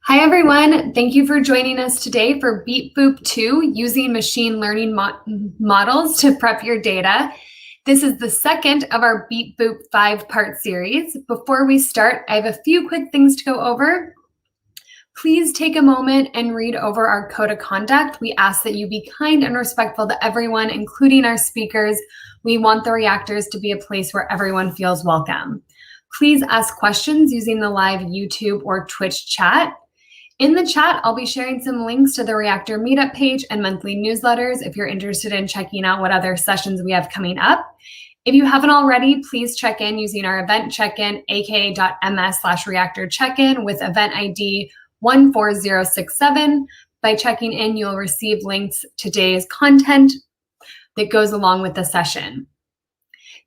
Hi, everyone. Thank you for joining us today for Beep Boop 2, using machine learning models to prep your data. This is the second of our Beep Boop 5-part series. Before we start, I have a few quick things to go over. Please take a moment and read over our code of conduct. We ask that you be kind and respectful to everyone, including our speakers. We want the reactors to be a place where everyone feels welcome. Please ask questions using the live YouTube or Twitch chat. In the chat, I'll be sharing some links to the Reactor Meetup page and monthly newsletters if you're interested in checking out what other sessions we have coming up. If you haven't already, please check in using our event check-in, aka.ms/reactor check-in with event ID 14067. By checking in, you'll receive links to today's content that goes along with the session.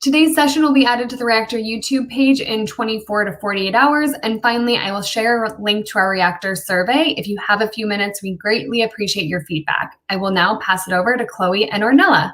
Today's session will be added to the Reactor YouTube page in 24 to 48 hours. And finally, I will share a link to our Reactor survey. If you have a few minutes, we greatly appreciate your feedback. I will now pass it over to Chloe and Ornella.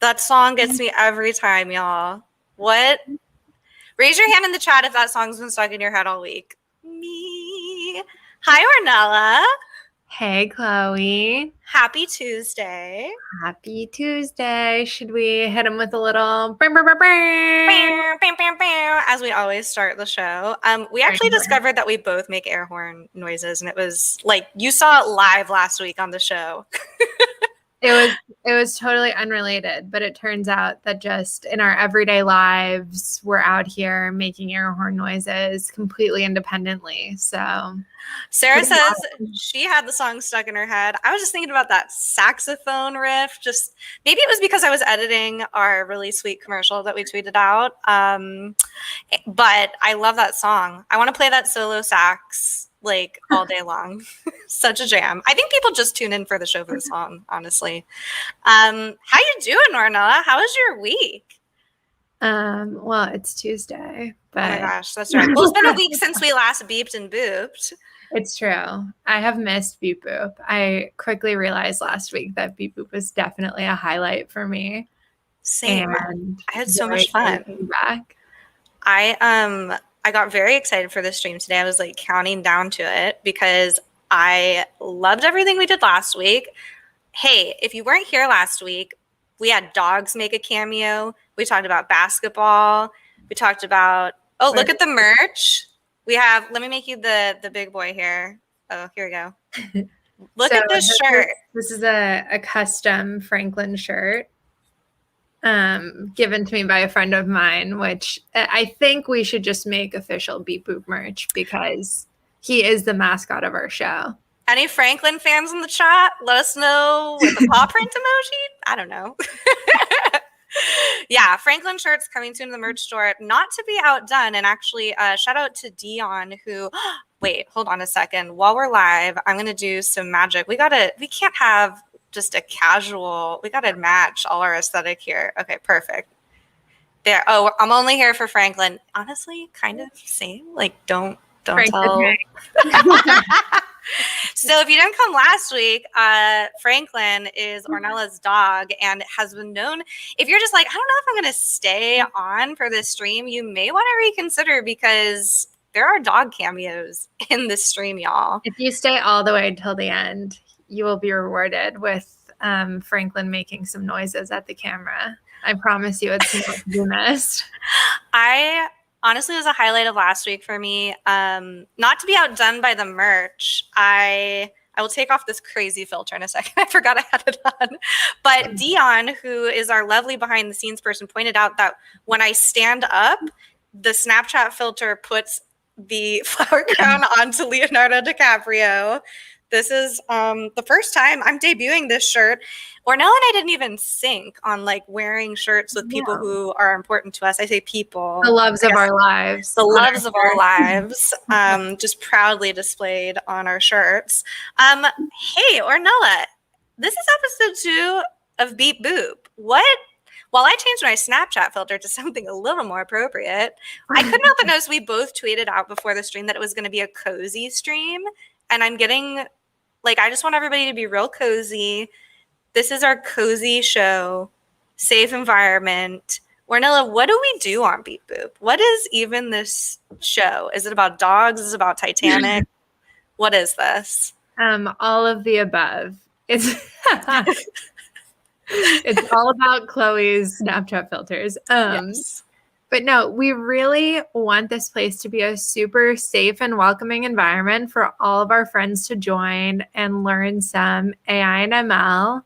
That song gets me every time, y'all. What? Raise your hand in the chat if that song's been stuck in your head all week. Me. Hi, Ornella. Hey, Chloe. Happy Tuesday. Happy Tuesday. Should we hit them with a little as we always start the show? We actually discovered that we both make air horn noises, and it was like you saw it live last week on the show. It was totally unrelated, but it turns out that just in our everyday lives, we're out here making air horn noises completely independently. So Sarah says she had the song stuck in her head. I was just thinking about that saxophone riff. Just maybe it was because I was editing our really sweet commercial that we tweeted out. But I love that song. I want to play that solo sax like all day long. Such a jam. I think people just tune in for the show for the song, honestly. How you doing, Ornella? How was your week? Well, it's Tuesday, but Oh my gosh, that's right. Well, it's been a week since we last beeped and booped. It's true. I have missed Beep Boop. I quickly realized last week that Beep Boop was definitely a highlight for me. Same. And I had so very much fun. excited to be back. I got very excited for this stream today. I was like counting down to it because I loved everything we did last week. Hey, if you weren't here last week, we had dogs make a cameo. We talked about basketball. We talked about, oh, look at the merch. We have, let me make you the big boy here. Oh, here we go. Look at this shirt. This is a custom Franklin shirt given to me by a friend of mine, which I think we should just make official Beep Boop merch because he is the mascot of our show. Any Franklin fans in the chat? Let us know with the paw print emoji. I don't know. Yeah, Franklin shirts coming soon to the merch store. Not to be outdone. And actually, shout out to Dion who, wait, hold on a second. While we're live, I'm going to do some magic. We can't have just a casual, we got to match all our aesthetic here. Okay, perfect. There. Oh, I'm only here for Franklin. Honestly, kind of same. Like, don't tell. So if you didn't come last week, Franklin is Ornella's dog and has been known. If you're just like, I don't know if I'm going to stay on for this stream, you may want to reconsider because there are dog cameos in this stream, y'all. If you stay all the way until the end, you will be rewarded with Franklin making some noises at the camera. I promise you it's not to be missed. Honestly, it was a highlight of last week for me. Not to be outdone by the merch, I will take off this crazy filter in a second. I forgot I had it on. But Dion, who is our lovely behind the scenes person, pointed out that when I stand up, the Snapchat filter puts the flower crown onto Leonardo DiCaprio. This is the first time I'm debuting this shirt. Ornella and I didn't even sync on like wearing shirts with people who are important to us. I say people. The loves of our lives. The loves of our lives. Just proudly displayed on our shirts. Hey, Ornella, this is episode 2 of Beep Boop. While I changed my Snapchat filter to something a little more appropriate, I couldn't help but notice we both tweeted out before the stream that it was going to be a cozy stream. And I'm getting, like, I just want everybody to be real cozy. This is our cozy show, safe environment. Ornella, what do we do on Beep Boop? What is even this show? Is it about dogs? Is it about Titanic? What is this? All of the above. It's it's all about Chloe's Snapchat filters. Yes. But no, we really want this place to be a super safe and welcoming environment for all of our friends to join and learn some AI and ML.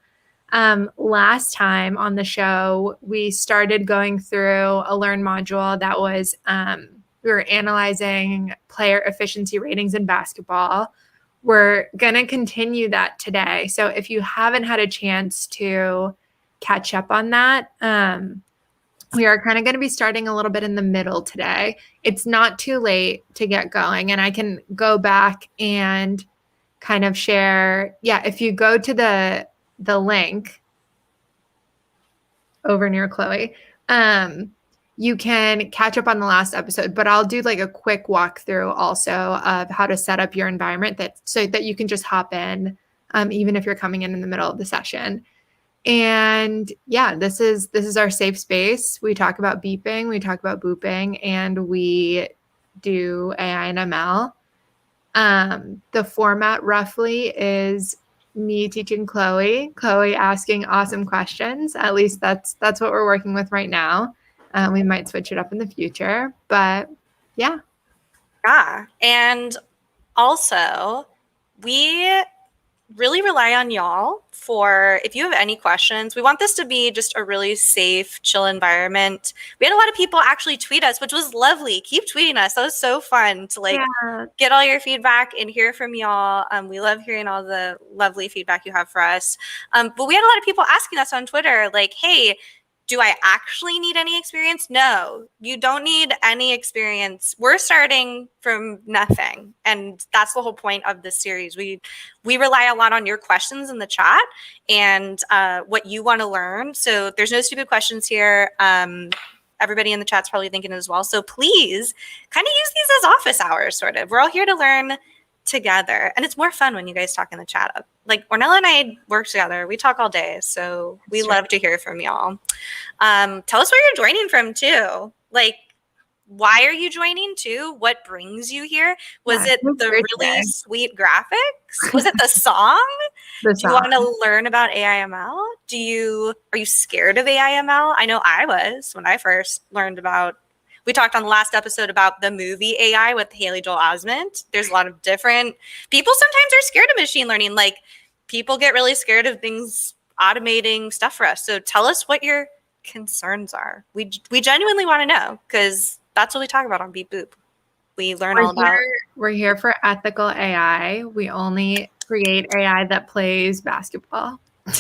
Last time on the show, we started going through a Learn module that was, we were analyzing player efficiency ratings in basketball. We're going to continue that today. So if you haven't had a chance to catch up on that, we are kind of going to be starting a little bit in the middle today. It's not too late to get going. And I can go back and kind of share. Yeah, if you go to the link over near Chloe, you can catch up on the last episode. But I'll do like a quick walkthrough also of how to set up your environment so that you can just hop in, even if you're coming in the middle of the session. And yeah, this is our safe space. We talk about beeping, we talk about booping, and we do AI and ML. The format roughly is me teaching Chloe asking awesome questions. At least that's what we're working with right now. We might switch it up in the future, but yeah. Yeah. And also, we really rely on y'all for, if you have any questions. We want this to be just a really safe, chill environment. We had a lot of people actually tweet us, which was lovely. Keep tweeting us. That was so fun to get all your feedback and hear from y'all. We love hearing all the lovely feedback you have for us. But we had a lot of people asking us on Twitter, like, hey, do I actually need any experience? No, you don't need any experience. We're starting from nothing. And that's the whole point of this series. We rely a lot on your questions in the chat and what you want to learn. So there's no stupid questions here. everybody in the chat's probably thinking as well. So please kind of use these as office hours, sort of. We're all here to learn together. And it's more fun when you guys talk in the chat. Like Ornella and I work together. We talk all day. So we love to hear from y'all. Tell us where you're joining from too. Like, why are you joining too? What brings you here? Was it the really sweet graphics? Was it the song? Do you want to learn about AIML? Are you scared of AIML? I know I was when I first learned about. We talked on the last episode about the movie AI with Haley Joel Osment. There's a lot of different people sometimes are scared of machine learning. Like people get really scared of things automating stuff for us. So tell us what your concerns are. We genuinely want to know because that's what we talk about on Beep Boop. We learn all about. We're here for ethical AI. We only create AI that plays basketball.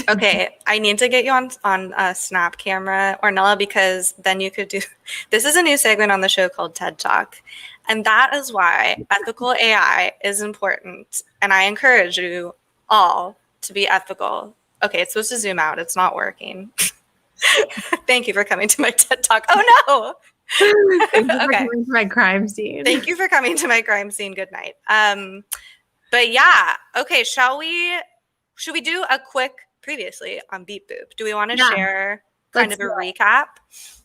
Okay, I need to get you on a snap camera, Ornella, because then you could do. This is a new segment on the show called TED Talk, and that is why ethical AI is important. And I encourage you all to be ethical. Okay, it's supposed to zoom out. It's not working. Thank you for coming to my TED Talk. Oh no. Thank you for coming to my crime scene. Thank you for coming to my crime scene. Good night. But yeah, okay. Should we do a quick previously on Beep Boop? Do we want to share kind of a recap?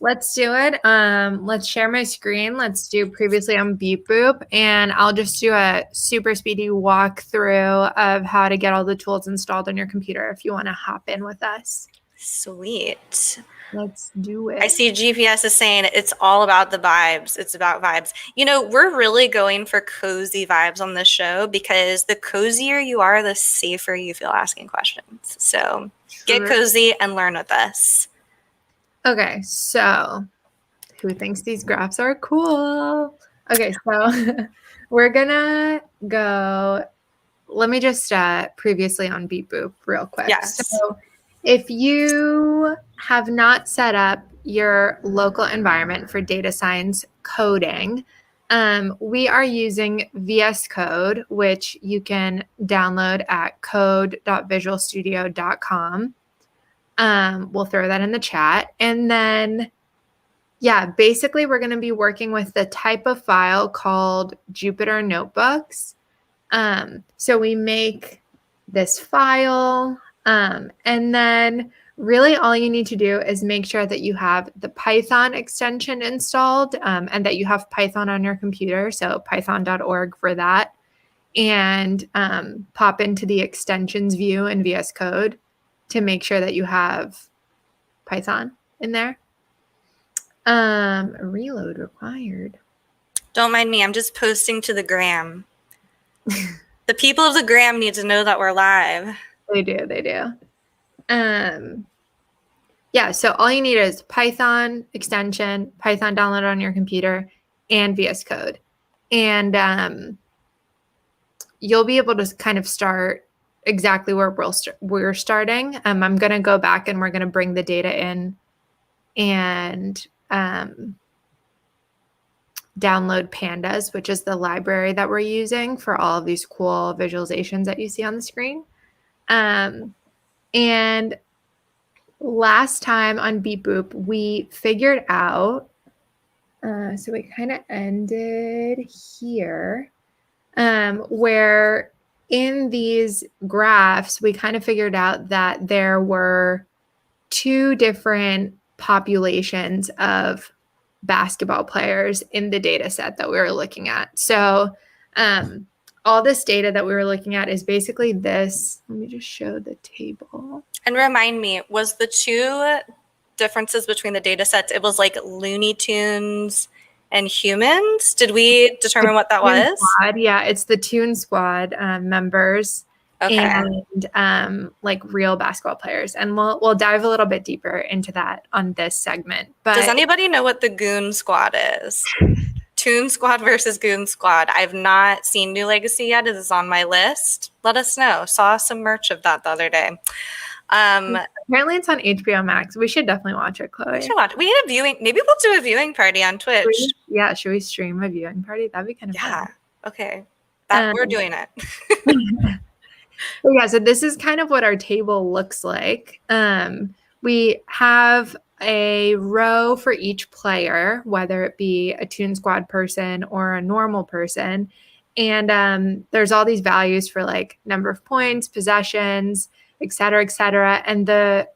Let's do it. Let's share my screen. Let's do previously on Beep Boop, and I'll just do a super speedy walkthrough of how to get all the tools installed on your computer if you want to hop in with us. Sweet. Let's do it. I see GPS is saying it's all about the vibes. It's about vibes. You know, we're really going for cozy vibes on this show because the cozier you are, the safer you feel asking questions. So get cozy and learn with us. Okay, so who thinks these graphs are cool? Okay, so we're gonna go. Let me just previously on Beep Boop real quick. Yes. So if you have not set up your local environment for data science coding, we are using VS Code, which you can download at code.visualstudio.com. We'll throw that in the chat. And then, yeah, basically we're going to be working with the type of file called Jupyter Notebooks. So we make this file. And then really all you need to do is make sure that you have the Python extension installed and that you have Python on your computer. So python.org for that. And pop into the extensions view in VS Code to make sure that you have Python in there. Reload required. Don't mind me. I'm just posting to the gram. The people of the gram need to know that we're live. They do. Yeah, so all you need is Python extension, Python download on your computer, and VS Code. And you'll be able to kind of start exactly where we're starting. I'm going to go back and we're going to bring the data in and download pandas, which is the library that we're using for all of these cool visualizations that you see on the screen. And last time on Beep Boop, we figured out, so we kind of ended here, where in these graphs, we kind of figured out that there were two different populations of basketball players in the data set that we were looking at. So all this data that we were looking at is basically this. Let me just show the table. And remind me, was the two differences between the data sets, it was like Looney Tunes and humans? Did we determine what that was? Squad. Yeah, it's the Toon Squad members. Okay. And like real basketball players. And we'll dive a little bit deeper into that on this segment. But does anybody know what the Goon Squad is? Toon Squad versus Goon Squad. I've not seen New Legacy yet. It is on my list. Let us know. Saw some merch of that the other day. Apparently it's on HBO Max. We should definitely watch it, Chloe. We should watch it. We need a viewing. Maybe we'll do a viewing party on Twitch. Should we stream a viewing party? That'd be kind of fun. Okay. We're doing it. Yeah, so this is kind of what our table looks like. We have a row for each player, whether it be a Toon Squad person or a normal person. And there's all these values for like number of points, possessions, et cetera, et cetera. And the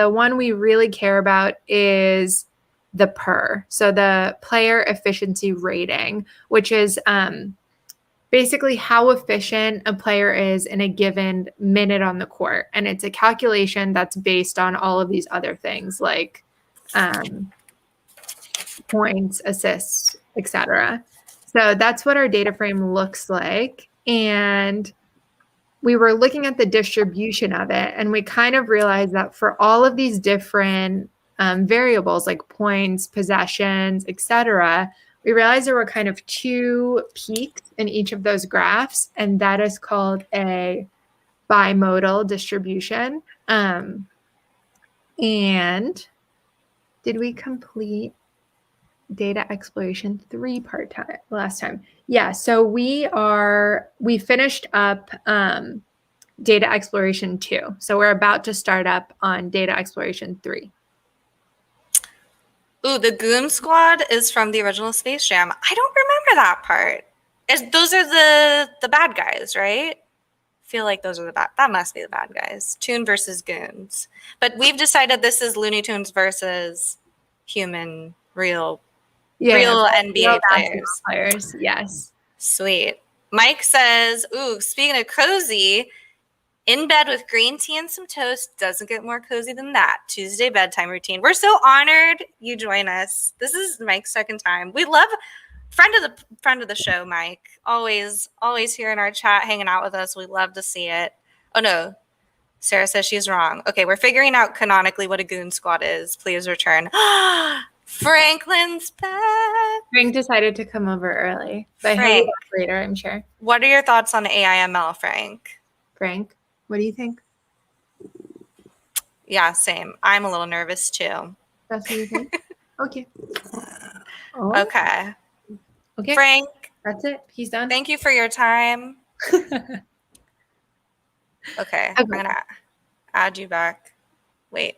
one we really care about is the PER. So the player efficiency rating, which is basically how efficient a player is in a given minute on the court. And it's a calculation that's based on all of these other things like points, assists, etc. So that's what our data frame looks like. And we were looking at the distribution of it, and we kind of realized that for all of these different variables like points, possessions, etc., we realized there were kind of two peaks in each of those graphs, and that is called a bimodal distribution. And did we complete data exploration 3 part time last time? Yeah, so we finished up data exploration 2. So we're about to start up on data exploration 3. Ooh, the Goon Squad is from the original Space Jam. I don't remember that part. Those are the bad guys, right? I feel like those are that must be the bad guys. Toon versus Goons. But we've decided this is Looney Tunes versus human, real NBA players. Yes. Sweet. Mike says, ooh, speaking of cozy, in bed with green tea and some toast. Doesn't get more cozy than that. Tuesday bedtime routine. We're so honored you join us. This is Mike's second time. We love friend of the show, Mike. Always here in our chat, hanging out with us. We love to see it. Oh no, Sarah says she's wrong. Okay, we're figuring out canonically what a Goon Squad is. Please return. Franklin's back. Frank decided to come over early, but he'll be back later, I'm sure. What are your thoughts on AIML, Frank? Frank, what do you think? Yeah, same. I'm a little nervous too. That's what you think? Okay. Oh. Okay. Okay. Frank. That's it. He's done. Thank you for your time. Okay. I'm going to add you back. Wait.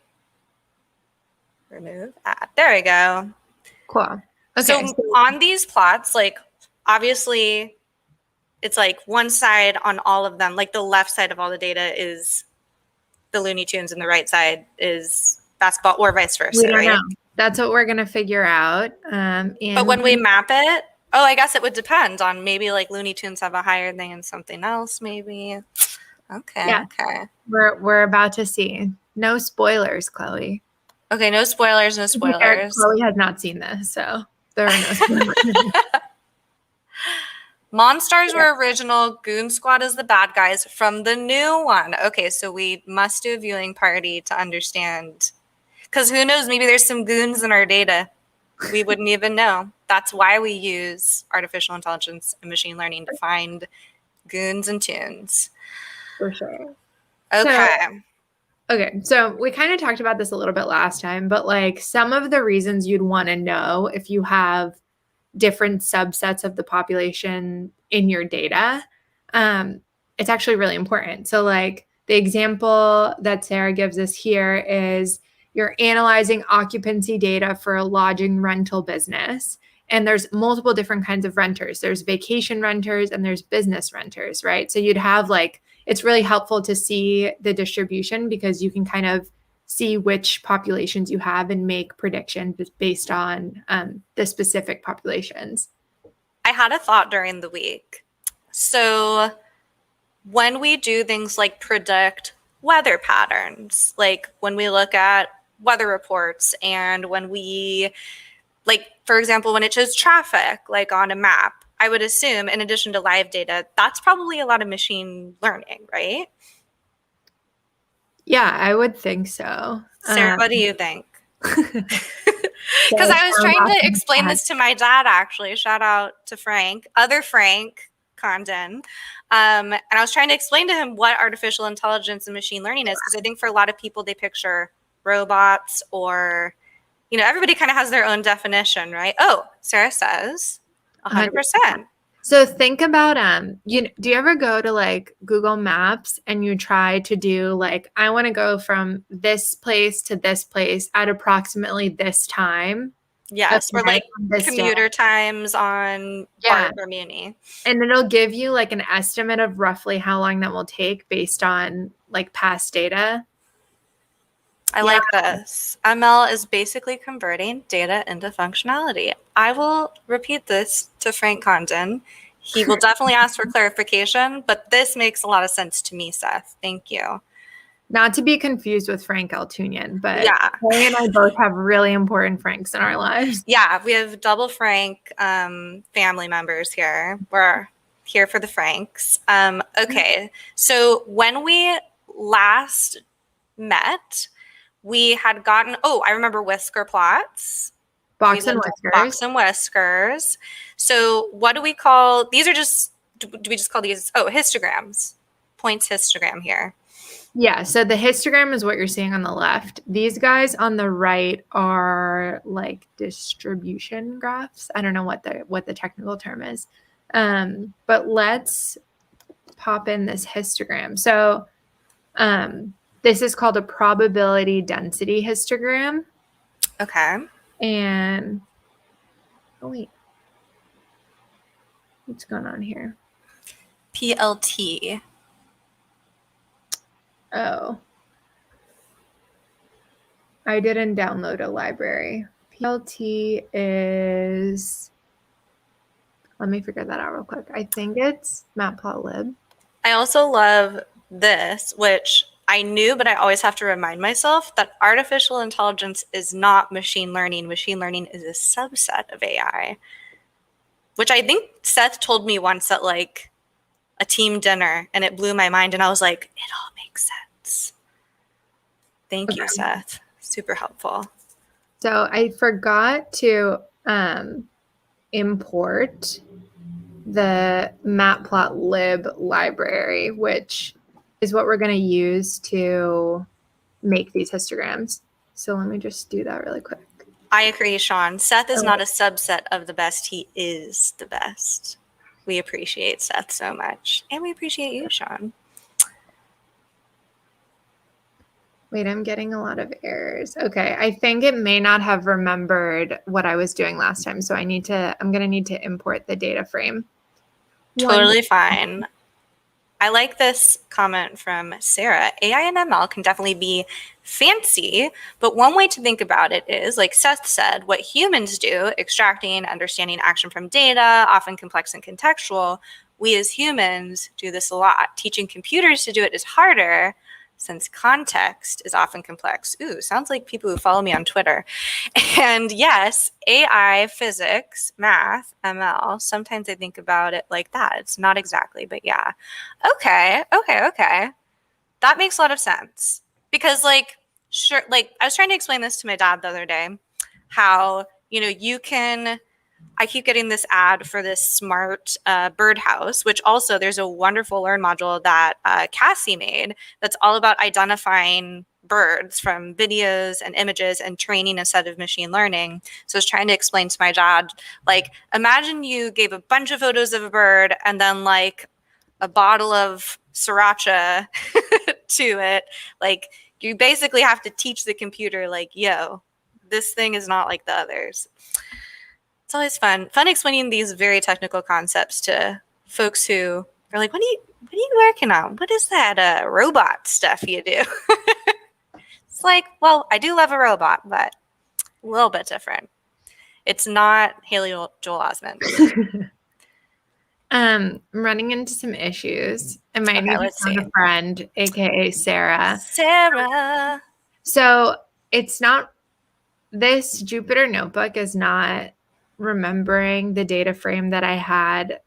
Remove. Add. There we go. Cool. Okay. So on these plots, like obviously it's like one side on all of them, like the left side of all the data is the Looney Tunes and the right side is basketball or vice versa, we don't right? know. That's what we're going to figure out. But when we map it, I guess it would depend on maybe like Looney Tunes have a higher thing and something else maybe. Okay. Yeah. Okay. We're about to see. No spoilers, Chloe. Okay, no spoilers, no spoilers. Chloe has not seen this, so there are no spoilers. Monstars were original. Goon Squad is the bad guys from the new one. Okay, so we must do a viewing party to understand. Because who knows, maybe there's some goons in our data. We wouldn't even know. That's why we use artificial intelligence and machine learning to find goons and tunes. For sure. Okay. So we kind of talked about this a little bit last time, but like some of the reasons you'd want to know if you have different subsets of the population in your data, it's actually really important. So like the example that Sarah gives us here is you're analyzing occupancy data for a lodging rental business. And there's multiple different kinds of renters. There's vacation renters and there's business renters, right? So you'd have like, it's really helpful to see the distribution because you can kind of see which populations you have and make predictions based on the specific populations. I had a thought during the week. So when we do things like predict weather patterns, like when we look at weather reports and when we, like, for example, when it shows traffic, like on a map, I would assume in addition to live data, that's probably a lot of machine learning, right? Yeah, I would think so. Sarah, what do you think? Because I was trying to explain this to my dad, actually. Shout out to Frank, other Frank Condon. And I was trying to explain to him what artificial intelligence and machine learning is, because I think for a lot of people, they picture robots or, everybody kind of has their own definition, right? Oh, Sarah says 100%. So think about do you ever go to like Google Maps and you try to do like, I want to go from this place to this place at approximately this time? Yes, or Okay, like on this day. commuter times on Yeah. BART or Muni. And it'll give you like an estimate of roughly how long that will take based on like past data. I like this. ML is basically converting data into functionality. I will repeat this to Frank Condon. He will definitely ask for clarification, but this makes a lot of sense to me, Seth. Thank you. Not to be confused with Frank Altunian, but Yeah. Chloe and I both have really important Franks in our lives. Yeah, we have double Frank family members here. We're here for the Franks. Okay, so when we last met, we had gotten, I remember whisker plots. Box and whiskers. Box and whiskers. So what do we call, these are just, do we just call these, histograms. Points histogram here. Yeah, so the histogram is what you're seeing on the left. These guys on the right are like distribution graphs. I don't know what the technical term is. But let's pop in this histogram. So this is called a probability density histogram. Okay. And wait. What's going on here? PLT. Oh. I didn't download a library. PLT is, let me figure that out real quick. I think it's matplotlib. I also love this, which I knew, but I always have to remind myself that artificial intelligence is not machine learning. Machine learning is a subset of AI, which I think Seth told me once at like a team dinner, and it blew my mind. And I was like, it all makes sense. Thank you, Seth. Super helpful. So I forgot to import the matplotlib library, which is what we're going to use to make these histograms. So let me just do that really quick. I agree, Sean. Seth is not a subset of the best. He is the best. We appreciate Seth so much. And we appreciate you, Sean. Wait, I'm getting a lot of errors. Okay, I think it may not have remembered what I was doing last time. So I'm going to need to import the data frame. Totally fine. I like this comment from Sarah. AI and ML can definitely be fancy, but one way to think about it is, like Seth said, what humans do, extracting, understanding action from data, often complex and contextual. We as humans do this a lot. Teaching computers to do it is harder, since context is often complex. Ooh, sounds like people who follow me on Twitter. And yes, AI, physics, math, ML, sometimes I think about it like that. It's not exactly, but yeah. Okay. That makes a lot of sense. Because I was trying to explain this to my dad the other day, how, I keep getting this ad for this smart birdhouse, which also there's a wonderful Learn module that Cassie made that's all about identifying birds from videos and images and training a set of machine learning. So I was trying to explain to my dad, like, imagine you gave a bunch of photos of a bird and then like a bottle of sriracha to it. Like, you basically have to teach the computer, like, yo, this thing is not like the others. It's always fun explaining these very technical concepts to folks who are like, what are you working on? What is that robot stuff you do? It's like, well, I do love a robot, but a little bit different. It's not Haley Joel Osment. I'm running into some issues. I might need to find a friend, aka Sarah. Sarah. So it's not, this Jupyter notebook is not remembering the data frame that I had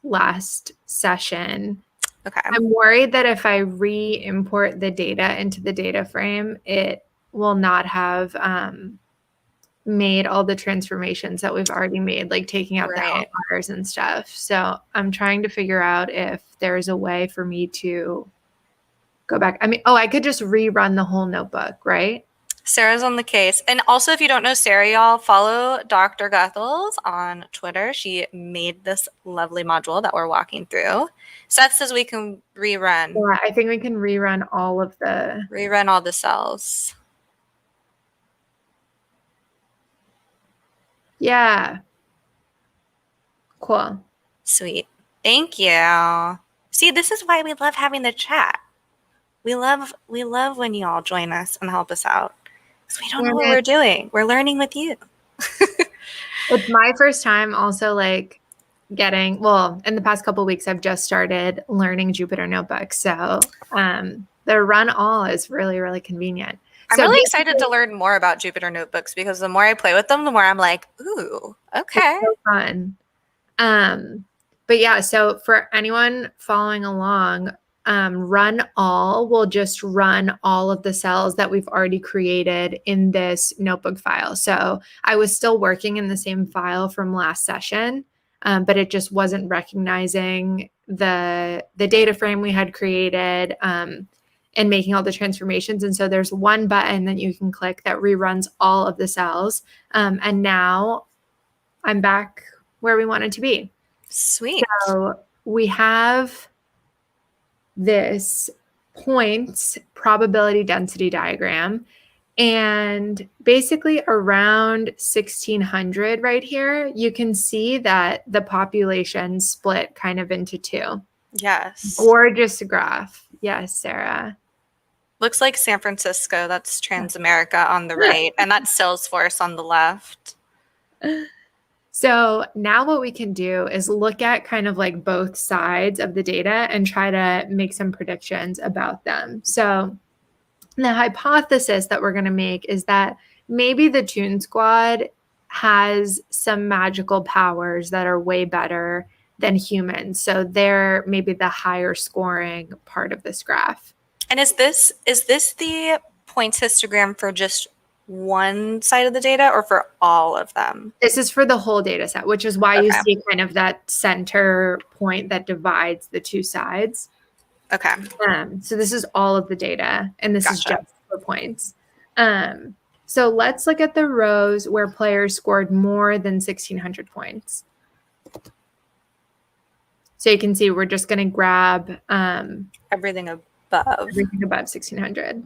last session. Okay. I'm worried that if I re-import the data into the data frame, it will not have made all the transformations that we've already made, like taking out the outliers and stuff. So I'm trying to figure out if there's a way for me to go back. I mean, I could just rerun the whole notebook, right? Sarah's on the case. And also, if you don't know Sarah, y'all, follow Dr. Guthels on Twitter. She made this lovely module that we're walking through. Seth says we can rerun. Yeah, I think we can rerun all of the... Rerun all the cells. Yeah. Cool. Sweet. Thank you. See, this is why we love having the chat. We love when you all join us and help us out. Because we don't know what we're doing. We're learning with you. It's my first time also like getting, well, in the past couple of weeks, I've just started learning Jupyter Notebooks. So the run all is really, really convenient. I'm really excited to learn more about Jupyter Notebooks because the more I play with them, the more I'm like, ooh, okay. It's so fun. But yeah, so for anyone following along, run all will just run all of the cells that we've already created in this notebook file. So I was still working in the same file from last session, but it just wasn't recognizing the data frame we had created and making all the transformations. And so there's one button that you can click that reruns all of the cells. And now I'm back where we wanted to be. Sweet. So we have this points probability density diagram, and basically around 1600 right here, you can see that the population split kind of into two. Yes. Gorgeous graph. Yes, Sarah. Looks like San Francisco. That's Transamerica on the right, and that's Salesforce on the left. So now what we can do is look at kind of like both sides of the data and try to make some predictions about them. So the hypothesis that we're going to make is that maybe the Toon Squad has some magical powers that are way better than humans. So they're maybe the higher scoring part of this graph. And is this the points histogram for just one side of the data or for all of them? This is for the whole data set, which is why you see kind of that center point that divides the two sides. Okay. So this is all of the data, and this is just for points. So let's look at the rows where players scored more than 1,600 points. So you can see we're just going to grab everything above 1,600.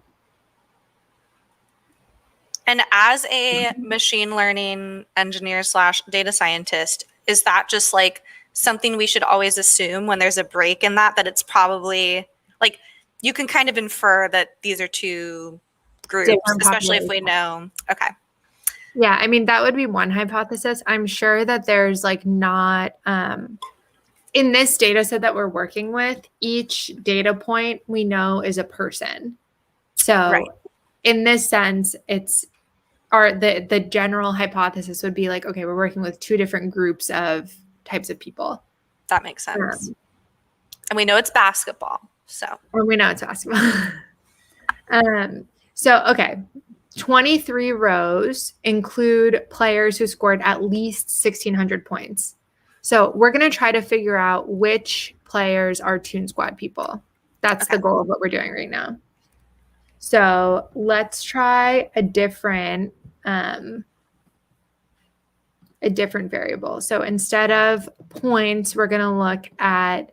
And as a machine learning engineer / data scientist, is that just like something we should always assume when there's a break in that it's probably like you can kind of infer that these are two groups, especially if we know. Okay. Yeah, I mean, that would be one hypothesis. I'm sure that there's like not in this data set that we're working with, each data point we know is a person. So in this sense, it's the general hypothesis would be like, okay, we're working with two different groups of types of people. That makes sense. And we know it's basketball. And we know it's basketball. So, okay, 23 rows include players who scored at least 1,600 points. So we're going to try to figure out which players are Toon Squad people. That's the goal of what we're doing right now. So let's try a different variable. So instead of points, we're going to look at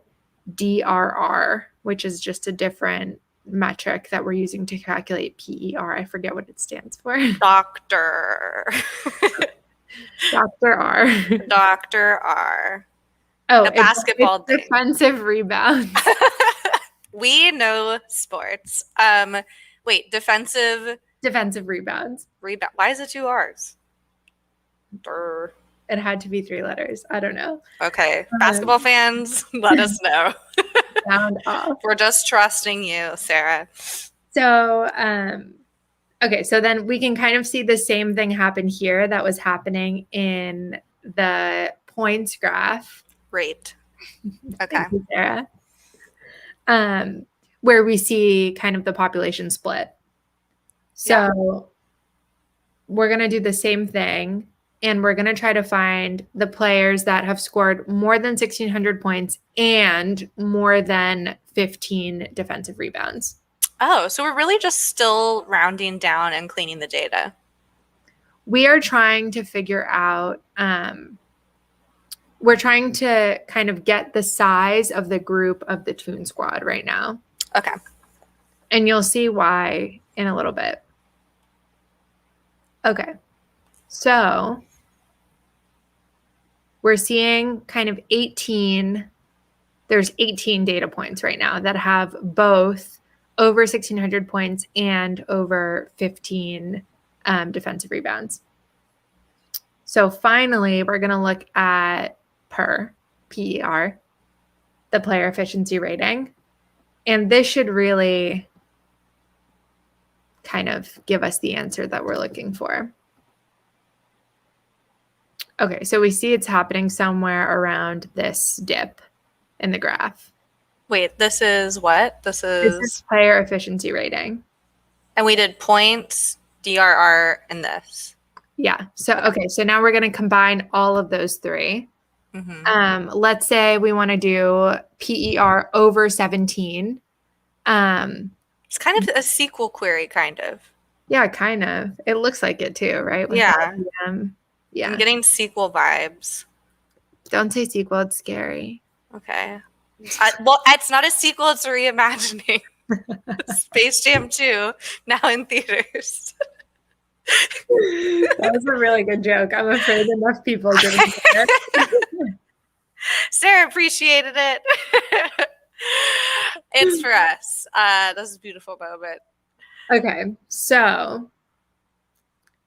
DRR, which is just a different metric that we're using to calculate PER. I forget what it stands for. Doctor. Dr. R. Dr. R. Oh, the basketball it's defensive rebounds. We know sports. Wait, defensive rebounds. Rebound. Why is it 2 R's? Durr. It had to be 3 letters. I don't know. Okay. Basketball fans, let us know. Sound off. We're just trusting you, Sarah. So, okay. So then we can kind of see the same thing happen here that was happening in the points graph. Great. Okay. Thank you, Sarah. Where we see kind of the population split. So we're going to do the same thing, and we're going to try to find the players that have scored more than 1,600 points and more than 15 defensive rebounds. Oh, so we're really just still rounding down and cleaning the data. We are trying to figure out, we're trying to kind of get the size of the group of the Toon Squad right now. Okay. And you'll see why in a little bit. Okay. So we're seeing kind of 18, there's 18 data points right now that have both over 1,600 points and over 15 defensive rebounds. So finally, we're going to look at PER, the player efficiency rating. And this should really kind of give us the answer that we're looking for. Okay, so we see it's happening somewhere around this dip in the graph. Wait, this is what? This is player efficiency rating. And we did points, DRR, and this. Yeah. So, okay. So now we're going to combine all of those three. Mm-hmm. Let's say we want to do PER over 17. It's kind of a SQL query, kind of. Yeah, kind of. It looks like it too, right? Yeah. Yeah. I'm getting SQL vibes. Don't say SQL. It's scary. Okay. Well, it's not a sequel. It's a reimagining. Space Jam 2, now in theaters. That was a really good joke. I'm afraid enough people didn't get it. Sarah appreciated it. It's for us. This is a beautiful moment. Okay, so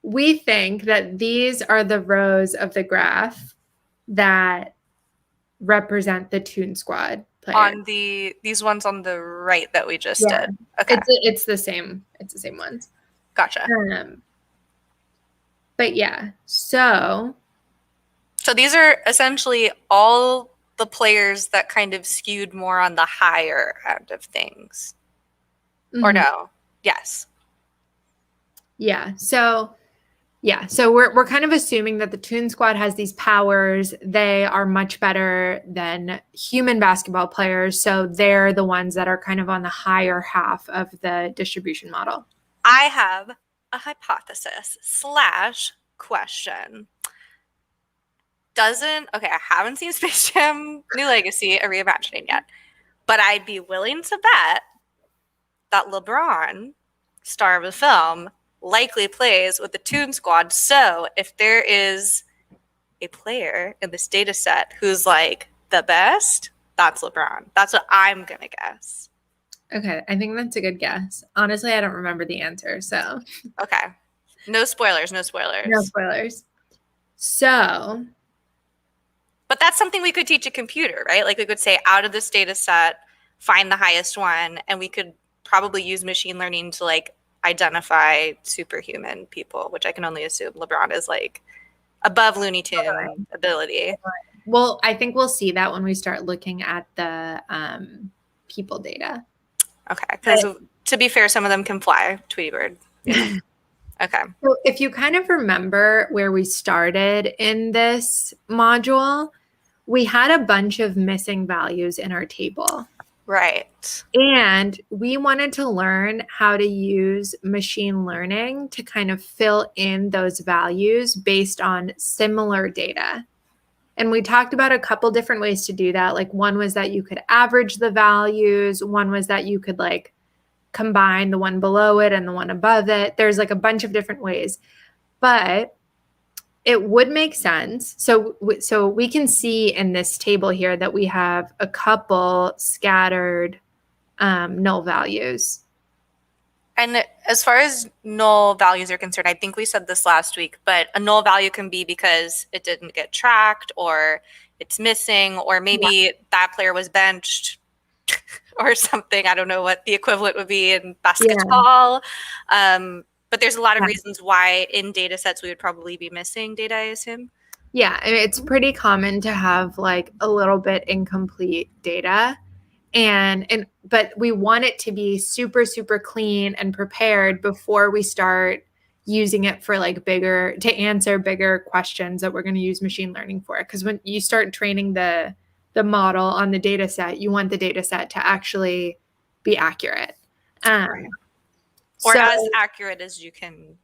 we think that these are the rows of the graph that represent the Toon Squad players. On these ones on the right that we just did. Okay. It's the same. It's the same ones. Gotcha. But yeah, so these are essentially all the players that kind of skewed more on the higher end of things. Mm-hmm. Or no? Yes. Yeah. So we're kind of assuming that the Toon Squad has these powers. They are much better than human basketball players. So they're the ones that are kind of on the higher half of the distribution model. I have a hypothesis / question. Okay, I haven't seen Space Jam New Legacy, a reimagining yet, but I'd be willing to bet that LeBron, star of the film, likely plays with the Toon Squad. So if there is a player in this data set who's like the best, that's LeBron. That's what I'm going to guess. Okay, I think that's a good guess. Honestly, I don't remember the answer, so. Okay. No spoilers. No spoilers. So. But that's something we could teach a computer, right? Like we could say out of this data set, find the highest one, and we could probably use machine learning to like identify superhuman people, which I can only assume LeBron is like above Looney Tune ability. Well, I think we'll see that when we start looking at the people data. Okay, because to be fair, some of them can fly, Tweety Bird. Yeah. Okay. So if you kind of remember where we started in this module, we had a bunch of missing values in our table. Right. And we wanted to learn how to use machine learning to kind of fill in those values based on similar data. And we talked about a couple different ways to do that. Like one was that you could average the values. One was that you could like combine the one below it and the one above it. There's like a bunch of different ways, but it would make sense. So we can see in this table here that we have a couple scattered null values. And as far as null values are concerned, I think we said this last week, but a null value can be because it didn't get tracked or it's missing, or maybe that player was benched or something. I don't know what the equivalent would be in basketball. But there's a lot of reasons why in data sets we would probably be missing data, I assume. Yeah, I mean, it's pretty common to have like a little bit incomplete data. But we want it to be super, super clean and prepared before we start using it for like to answer bigger questions that we're going to use machine learning for. Because when you start training the model on the data set, you want the data set to actually be accurate. Or So- as accurate as you can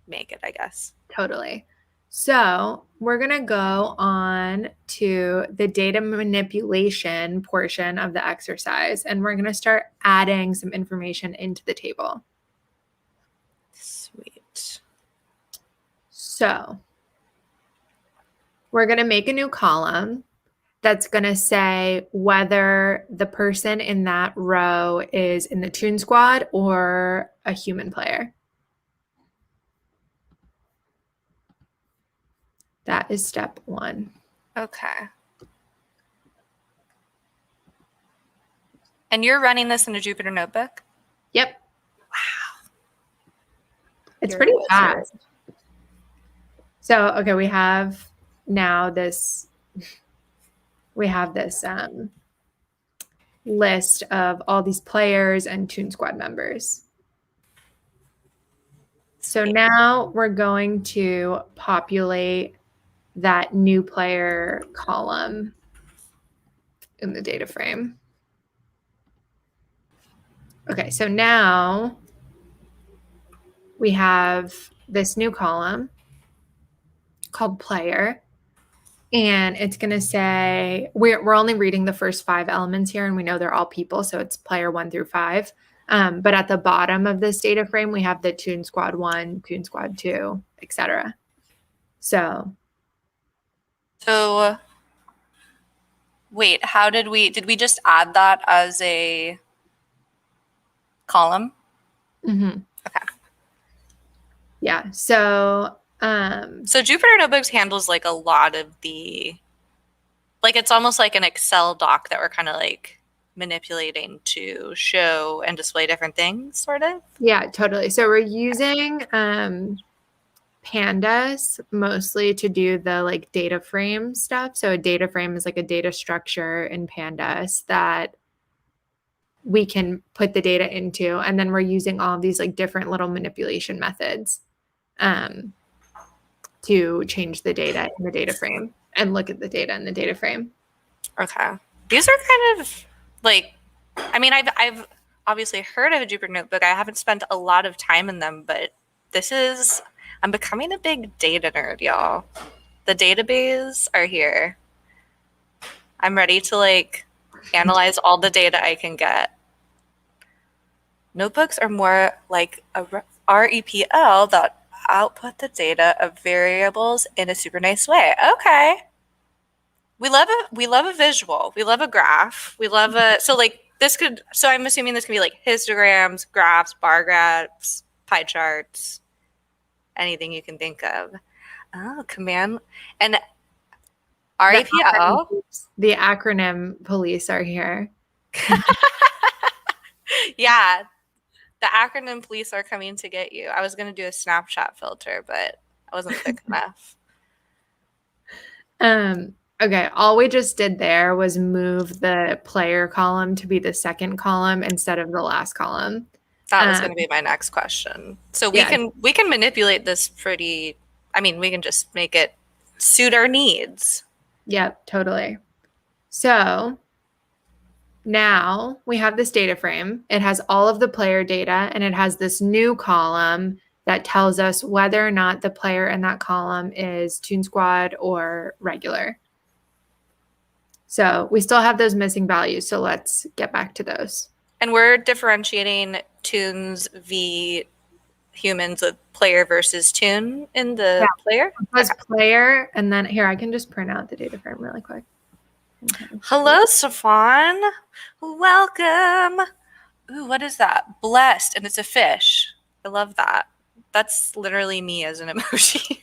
make it, I guess. Totally. So we're going to go on to the data manipulation portion of the exercise, and we're going to start adding some information into the table. Sweet. So we're going to make a new column that's going to say whether the person in that row is in the Toon Squad or a human player. That is step 1. Okay. And you're running this in a Jupyter notebook? Yep. Wow. It's You're pretty a wizard. fast. So, okay, we have now this, list of all these players and Toon Squad members. So now we're going to populate that new player column in the data frame. Okay, so now we have this new column called player, and it's going to say we're only reading the first 5 elements here, and we know they're all people, so it's player 1 through 5. But at the bottom of this data frame, we have the Toon Squad 1, Toon Squad 2, etc. So wait, how did we just add that as a column? mm-hmm. Okay. Yeah. So Jupyter Notebooks handles like a lot of the, like it's almost like an Excel doc that we're kind of like manipulating to show and display different things, sort of. Yeah, totally. So we're using pandas mostly to do the like data frame stuff. So a data frame is like a data structure in pandas that we can put the data into, and then we're using all of these like different little manipulation methods to change the data in the data frame and look at the data in the data frame. Okay. These are kind of like, I mean, I've obviously heard of a Jupyter Notebook. I haven't spent a lot of time in them, but I'm becoming a big data nerd, y'all. The database are here. I'm ready to like analyze all the data I can get. Notebooks are more like a REPL that output the data of variables in a super nice way. Okay. We love a visual. We love a graph. We love so I'm assuming this could be like histograms, graphs, bar graphs, pie charts, anything you can think of. Oh, command and REPL. The acronym police are here. Yeah. The acronym police are coming to get you. I was going to do a Snapchat filter, but I wasn't quick enough. Okay, all we just did there was move the player column to be the second column instead of the last column. That was going to be my next question. So we can manipulate this we can just make it suit our needs. Yep, totally. So now we have this data frame. It has all of the player data, and it has this new column that tells us whether or not the player in that column is Toon Squad or regular. So we still have those missing values. So let's get back to those. And we're differentiating Toons v humans with player versus Toon in the player? It says player, and then here, I can just print out the data frame really quick. Hello, Stefan. Welcome. Ooh, what is that? Blessed, and it's a fish. I love that. That's literally me as an emoji.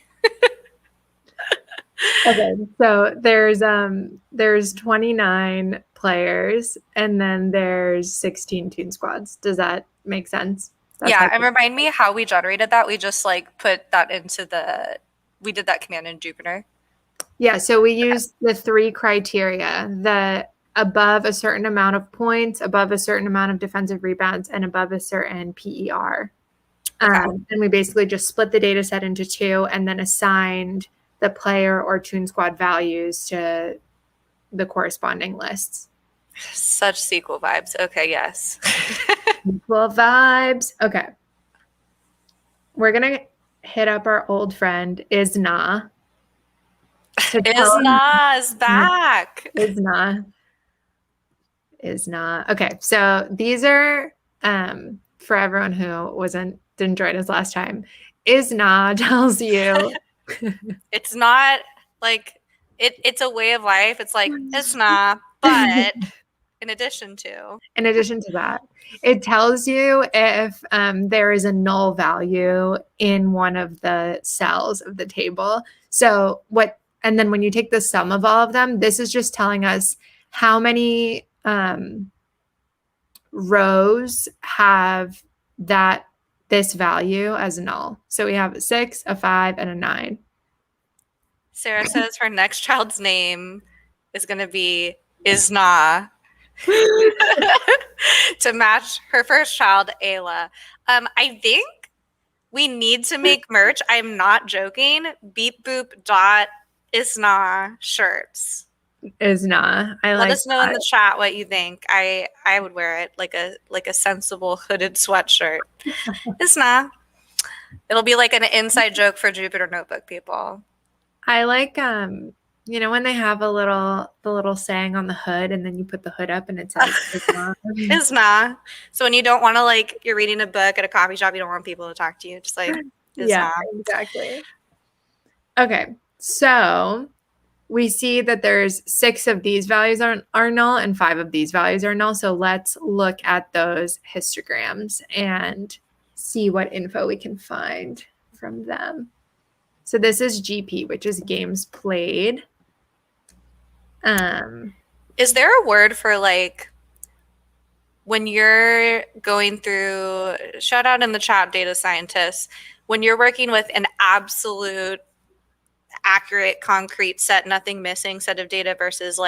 Okay, so there's 29 players, and then there's 16 Toon Squads. Does that make sense? And remind me how we generated that. We just like put that we did that command in Jupyter. Yeah, so we used the 3 criteria: the above a certain amount of points, above a certain amount of defensive rebounds, and above a certain PER. And we basically just split the data set into 2 and then assigned the player or Toon Squad values to the corresponding lists. Such SQL vibes. Okay, yes. Equal vibes. Okay. We're going to hit up our old friend, Isna. Isna is back. Isna. Okay. So these are, for everyone who didn't join us last time, Isna tells you. It's not like, it's a way of life. It's like, Isna, but in addition to that, it tells you if there is a null value in one of the cells of the table. So and then when you take the sum of all of them, this is just telling us how many rows have this value as null. So we have a 6, a 5, and a 9. Sarah says her next child's name is going to be Isna. To match her first child, Ayla. I think we need to make merch. I'm not joking. Beepboop.isna shirts. Isna. Let us know in the chat what you think. I would wear it like a sensible hooded sweatshirt. Isna. It'll be like an inside joke for Jupyter Notebook people. I like when they have the little saying on the hood, and then you put the hood up and it says Isna. So when you don't want to, you're reading a book at a coffee shop, you don't want people to talk to you, just Isna. Yeah, exactly. Okay, so we see that there's 6 of these values are null and 5 of these values are null. So let's look at those histograms and see what info we can find from them. So this is GP, which is games played. Is there a word for when you're going through, shout out in the chat, data scientists, when you're working with an absolute accurate, concrete set, nothing missing set of data versus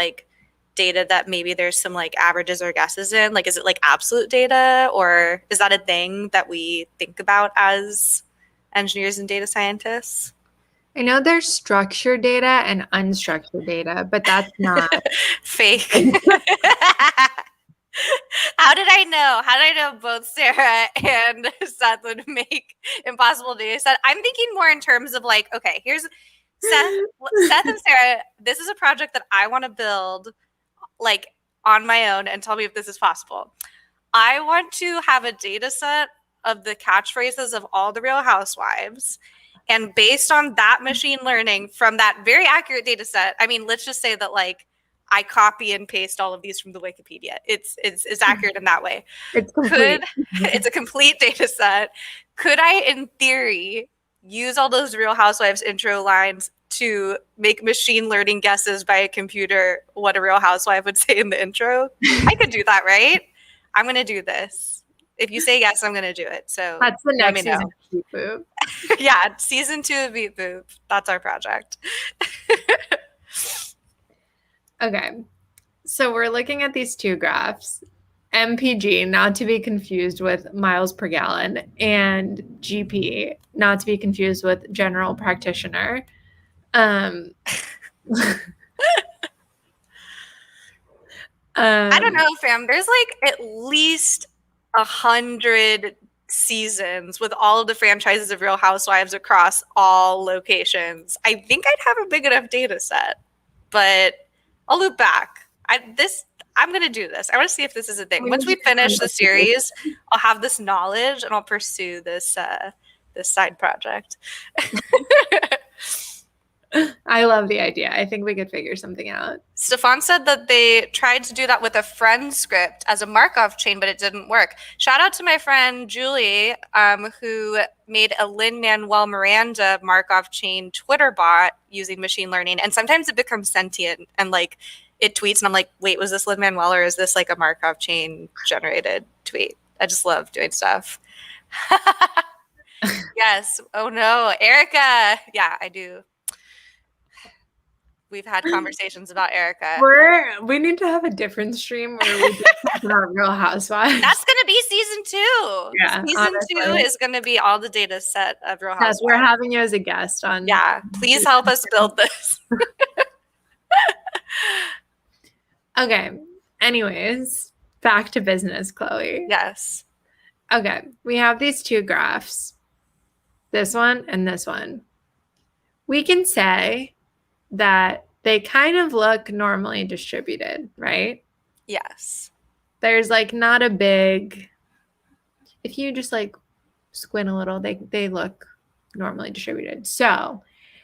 data that maybe there's some averages or guesses in? Is it absolute data, or is that a thing that we think about as engineers and data scientists? I know there's structured data and unstructured data, but that's not fake. How did I know? How did I know both Sarah and Seth would make impossible data set? I'm thinking more in terms of okay, here's Seth and Sarah. This is a project that I want to build on my own, and tell me if this is possible. I want to have a data set of the catchphrases of all the Real Housewives. And based on that machine learning from that very accurate data set, I mean, let's just say that I copy and paste all of these from the Wikipedia. It's accurate in that way. It's a complete data set. Could I, in theory, use all those Real Housewives intro lines to make machine learning guesses by a computer what a Real Housewife would say in the intro? I could do that, right? I'm going to do this. If you say yes, I'm going to do it. So that's the next season of Beep Boop. Yeah, season 2 of Beep Boop. That's our project. Okay, so we're looking at these 2 graphs. MPG, not to be confused with miles per gallon, and GP, not to be confused with general practitioner. I don't know, fam. There's at least 100 seasons with all of the franchises of Real Housewives across all locations. I think I'd have a big enough data set, but I'll loop back. I'm going to do this. I want to see if this is a thing. Once we finish the series, I'll have this knowledge and I'll pursue this side project. I love the idea. I think we could figure something out. Stefan said that they tried to do that with a friend script as a Markov chain, but it didn't work. Shout out to my friend Julie, who made a Lin-Manuel Miranda Markov chain Twitter bot using machine learning. And sometimes it becomes sentient and it tweets and I'm like, wait, was this Lin-Manuel or is this a Markov chain generated tweet? I just love doing stuff. Yes. Oh no, Erica. Yeah, I do. We've had conversations about Erica. We need to have a different stream where we just talk about Real Housewives. That's going to be season 2. Yeah, season 2 is going to be all the data set of Real Housewives. We're having you as a guest on. Yeah, please help us build this. Okay. Anyways, back to business, Chloe. Yes. Okay, we have these two graphs, this one and this one. We can say that they kind of look normally distributed, right? Yes. There's like not a big, if you just like squint a little, they look normally distributed. So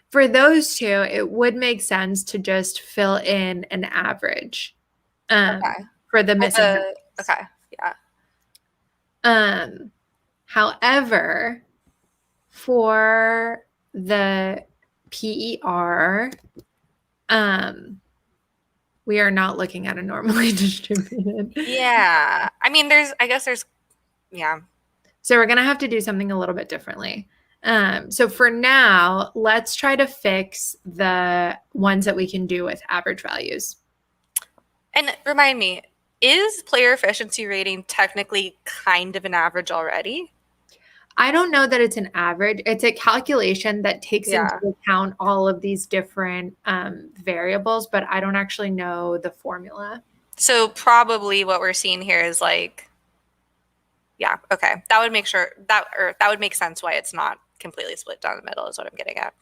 for those two, it would make sense to just fill in an average for the missing values. Okay, yeah. However, for the PER, we are not looking at a normally distributed. Yeah. I mean, yeah. So we're going to have to do something a little bit differently. So for now, let's try to fix the ones that we can do with average values. And remind me, is player efficiency rating technically kind of an average already? I don't know that it's an average. It's a calculation that takes into account all of these different variables, but I don't actually know the formula. So probably what we're seeing here is like, yeah, okay. That would make sense why it's not completely split down the middle is what I'm getting at.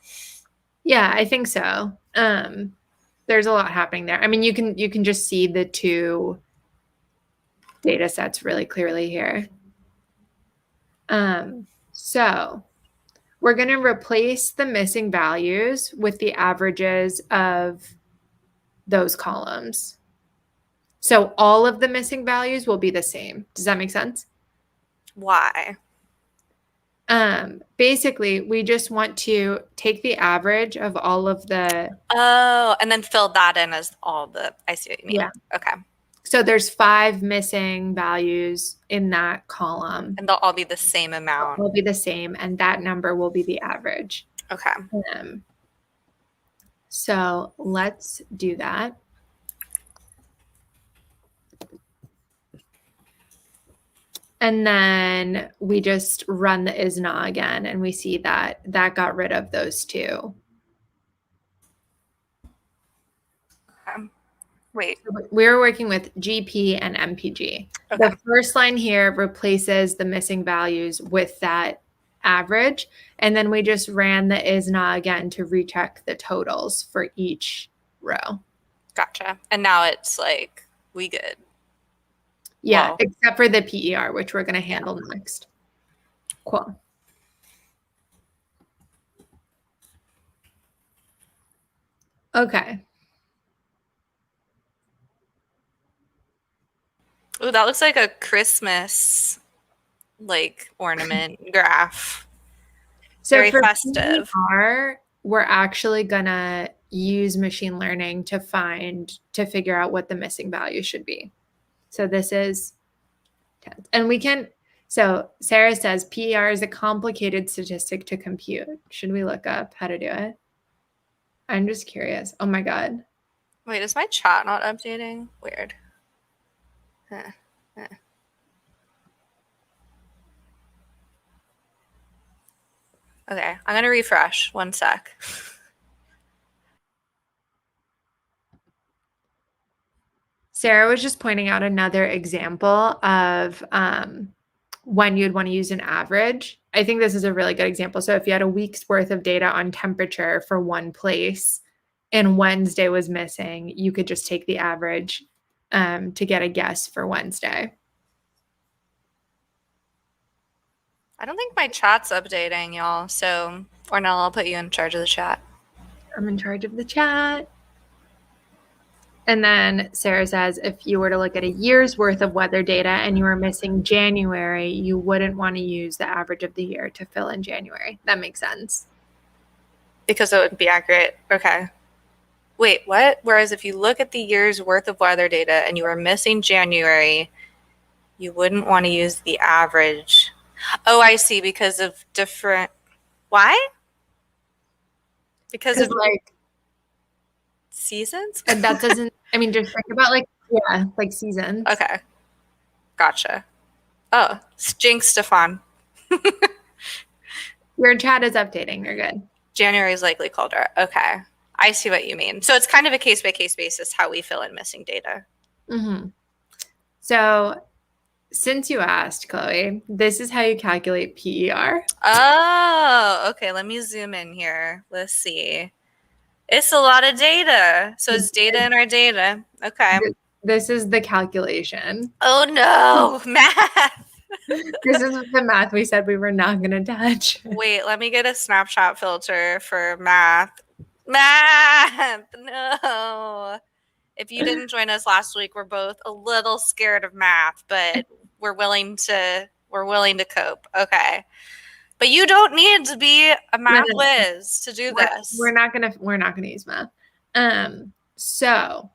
Yeah, I think so. There's a lot happening there. I mean, you can just see the two data sets really clearly here. So we're going to replace the missing values with the averages of those columns. So all of the missing values will be the same. Does that make sense? Why? Basically, we just want to take the average of all of the... Oh, and then fill that in as all the... I see what you mean. Yeah. Okay. So there's 5 missing values in that column. And they'll all be the same amount. Will be the same, and that number will be the average. Okay. So let's do that. And then we just run the ISNA again, and we see that that got rid of those two. Wait. We're working with GP and MPG. Okay. The first line here replaces the missing values with that average, and then we just ran the ISNA again to recheck the totals for each row. Gotcha. And now it's like, we good. Yeah, wow. Except for the PER, which we're going to handle next. Cool. Okay. Oh, that looks like a Christmas ornament graph. So very for festive. PER, we're actually going to use machine learning to figure out what the missing value should be. So this is 10. And we can, so Sarah says PER is a complicated statistic to compute. Should we look up how to do it? I'm just curious. Oh my God. Wait, is my chat not updating? Weird. Okay, I'm going to refresh. One sec. Sarah was just pointing out another example of when you'd want to use an average. I think this is a really good example. So if you had a week's worth of data on temperature for one place and Wednesday was missing, you could just take the average to get a guess for Wednesday. I don't think my chat's updating, y'all. So, Ornella, I'll put you in charge of the chat. I'm in charge of the chat. And then Sarah says, if you were to look at a year's worth of weather data and you were missing January, you wouldn't want to use the average of the year to fill in January. That makes sense. Because it would be accurate. Okay. Wait, what? Whereas if you look at the year's worth of weather data and you were missing January, you wouldn't want to use the average. Oh, I see. Because of different... Why? Because of seasons? And that doesn't... I mean, just think about seasons. Okay. Gotcha. Oh, jinx, Stefan. Your chat is updating. You're good. January is likely colder. Okay. I see what you mean. So it's kind of a case-by-case basis how we fill in missing data. Mm-hmm. So since you asked, Chloe, this is how you calculate PER. Oh, okay. Let me zoom in here. Let's see. It's a lot of data. So it's data in our data. Okay. This is the calculation. Oh no, math. This is the math we said we were not going to touch. Wait, let me get a snapshot filter for math. Math! No. If you didn't join us last week, we're both a little scared of math, but we're willing to cope. Okay. But you don't need to be a math whiz to do this. We're not gonna use math. So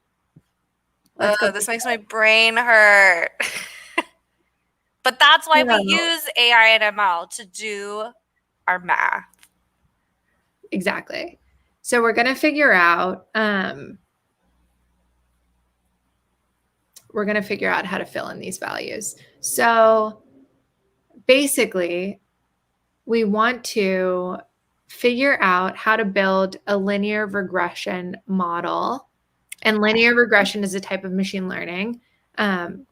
this makes my brain hurt. But that's why we use AI and ML to do our math. Exactly. So we're gonna figure out how to fill in these values. So basically, we want to figure out how to build a linear regression model. And linear regression is a type of machine learning,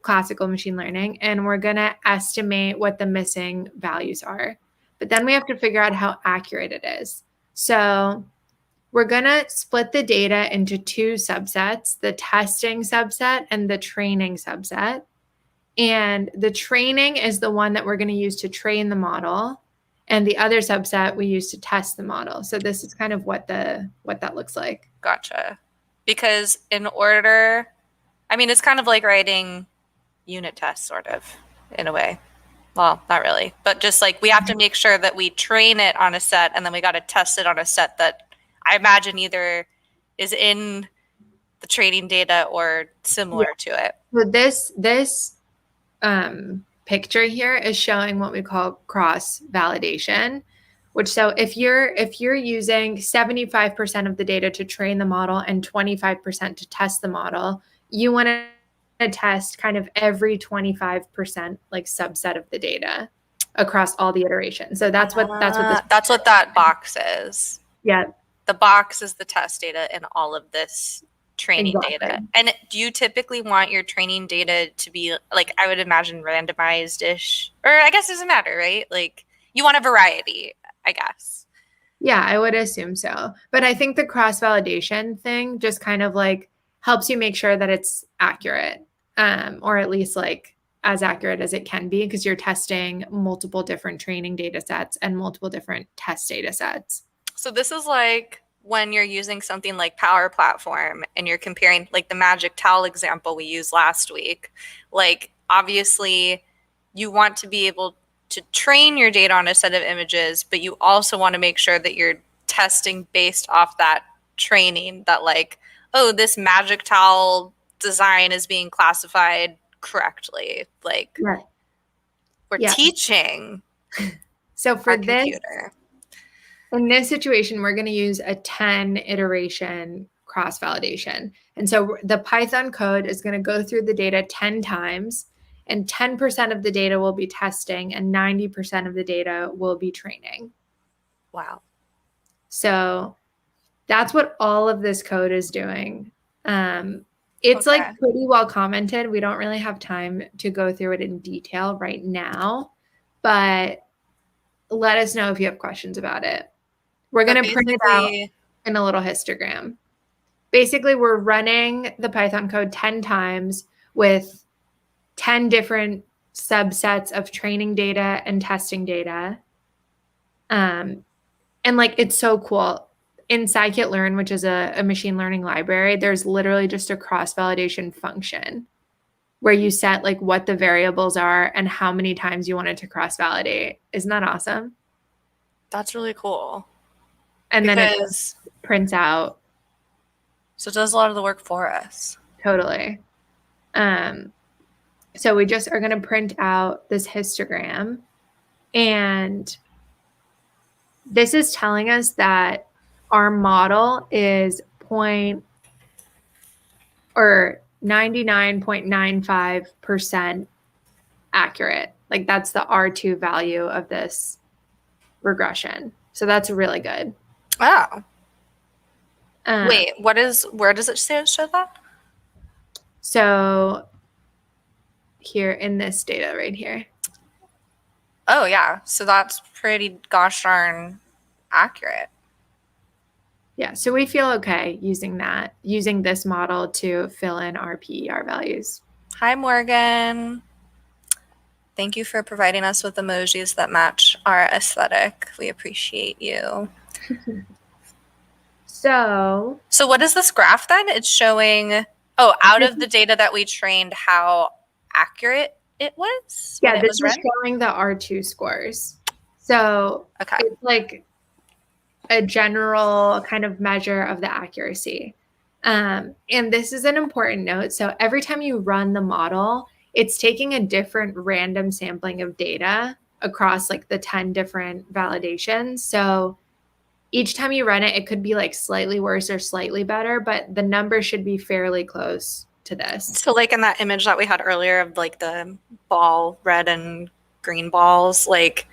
classical machine learning. And we're going to estimate what the missing values are. But then we have to figure out how accurate it is. So we're going to split the data into two subsets, the testing subset and the training subset. And the training is the one that we're going to use to train the model. And the other subset we use to test the model. So this is kind of what that looks like. Gotcha. Because it's kind of like writing unit tests, sort of, in a way. Well, not really. But just like we have to make sure that we train it on a set, and then we got to test it on a set that I imagine either is in the training data or similar to it. So this picture here is showing what we call cross validation, which so if you're using 75% of the data to train the model and 25% to test the model, you want to test kind of every 25% like subset of the data across all the iterations. So that's what that box is. Yeah. The box is the test data in all of this training data. And do you typically want your training data to be like, I would imagine randomized-ish, or I guess it doesn't matter, right? Like you want a variety, I guess. Yeah, I would assume so. But I think the cross-validation thing just kind of like helps you make sure that it's accurate, or at least like as accurate as it can be, because you're testing multiple different training data sets and multiple different test data sets. So this is like when you're using something like Power Platform and you're comparing like the magic towel example we used last week. Like obviously you want to be able to train your data on a set of images, but you also want to make sure that you're testing based off that training, that like, oh, this magic towel design is being classified correctly. Like we're teaching. So for this, in this situation, we're going to use a 10 iteration cross-validation. And so the Python code is going to go through the data 10 times, and 10% of the data will be testing, and 90% of the data will be training. Wow. So that's what all of this code is doing. It's like pretty well commented. We don't really have time to go through it in detail right now, but let us know if you have questions about it. We're going to print it out in a little histogram. Basically, we're running the Python code 10 times with 10 different subsets of training data and testing data. And like, it's so cool. In scikit-learn, which is a machine learning library, there's literally just a cross-validation function where you set like what the variables are and how many times you want it to cross-validate. Isn't that awesome? That's really cool. And then it prints out. So it does a lot of the work for us. Totally. So we just are going to print out this histogram. And this is telling us that our model is 99.95% accurate. Like that's the R2 value of this regression. So that's really good. Oh. Wait, where does it show that? So here in this data right here. Oh, yeah. So that's pretty gosh darn accurate. Yeah, so we feel okay using this model to fill in our PER values. Hi, Morgan. Thank you for providing us with emojis that match our aesthetic. We appreciate you. So what is this graph then? It's showing, out of the data that we trained, how accurate it was? Yeah, this is showing the R2 scores. So okay. It's like a general kind of measure of the accuracy. And this is an important note. So every time you run the model, it's taking a different random sampling of data across like the 10 different validations. So each time you run it, it could be like slightly worse or slightly better, but the number should be fairly close to this. So like in that image that we had earlier of like the ball, red and green balls, like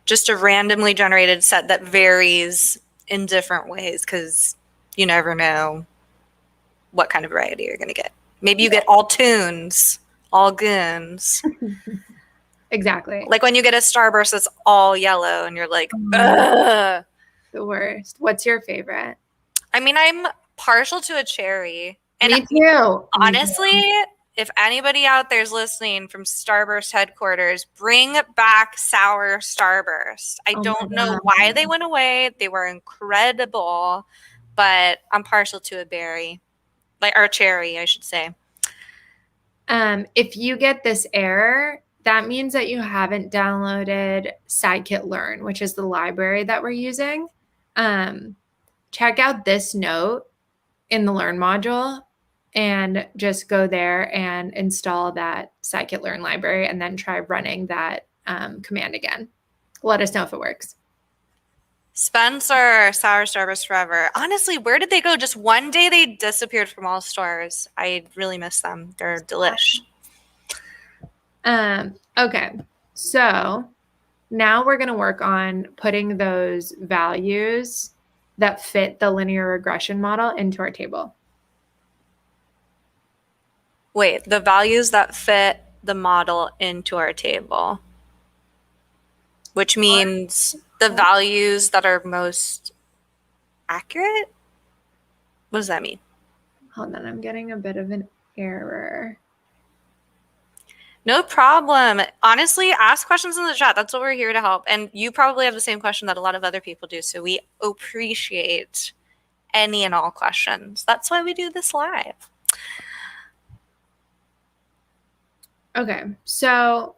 just a randomly generated set that varies in different ways because you never know what kind of variety you're going to get. Maybe you get all tunes, all goons. Exactly. Like when you get a starburst that's all yellow and you're like, ugh. The worst. What's your favorite? I mean, I'm partial to a cherry. And Me too. Honestly, if anybody out there's listening from Starburst headquarters, bring back sour Starburst. I don't know why they went away. They were incredible, but I'm partial to a berry, or cherry, I should say. If you get this error, that means that you haven't downloaded scikit-learn, which is the library that we're using. Check out this note in the Learn module and just go there and install that scikit-learn library and then try running that command again. Let us know if it works. Spencer, sour Starburst forever. Honestly, where did they go? Just one day they disappeared from all stores. I really miss them. They're delish. Okay, so now we're going to work on putting those values that fit the linear regression model into our table. Wait, the values that fit the model into our table, which means the values that are most accurate? What does that mean? Hold on, I'm getting a bit of an error. No problem. Honestly, ask questions in the chat. That's what we're here to help. And you probably have the same question that a lot of other people do. So we appreciate any and all questions. That's why we do this live. Okay, so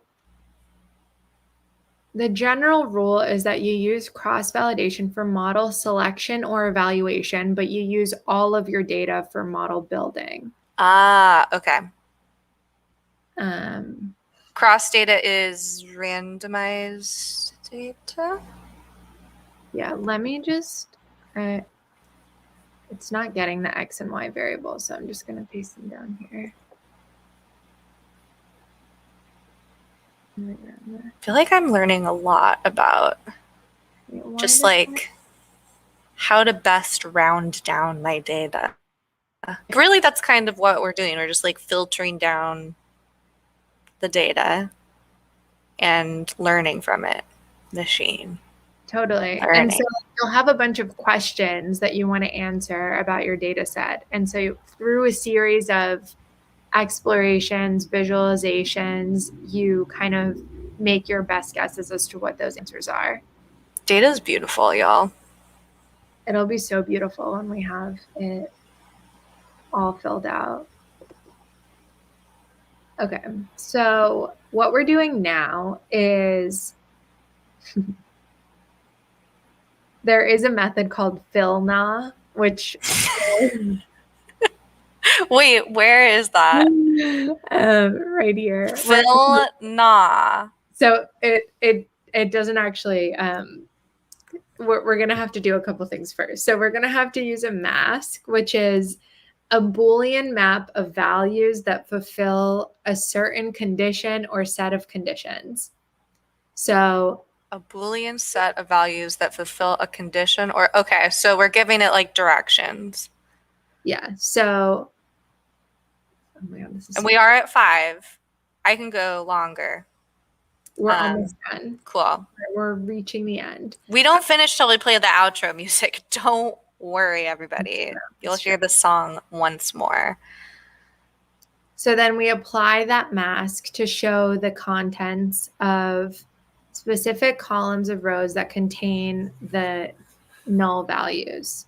the general rule is that you use cross-validation for model selection or evaluation, but you use all of your data for model building. Ah, okay. Cross data is randomized data? Yeah, let me just, it's not getting the X and Y variables, so I'm just going to paste them down here. I feel like I'm learning a lot about just like how to best round down my data. Really, that's kind of what we're doing. We're just like filtering down the data and learning from it. Machine. Totally. Learning. And so you'll have a bunch of questions that you want to answer about your data set. And so through a series of explorations, visualizations, you kind of make your best guesses as to what those answers are. Data is beautiful, y'all. It'll be so beautiful when we have it all filled out. Okay, so what we're doing now is there is a method called fillna, which wait, where is that? Right here. Fillna. So it doesn't actually. We're gonna have to do a couple things first. So we're gonna have to use a mask, which is a Boolean map of values that fulfill a certain condition or set of conditions. So a Boolean set of values that fulfill a condition or, okay, so we're giving it like directions. Yeah, so, oh my God, this is and we are at 5. I can go longer. We're almost done. Cool. We're reaching the end. We don't finish till we play the outro music. Don't worry, everybody. You'll hear the song once more. So then we apply that mask to show the contents of specific columns of rows that contain the null values.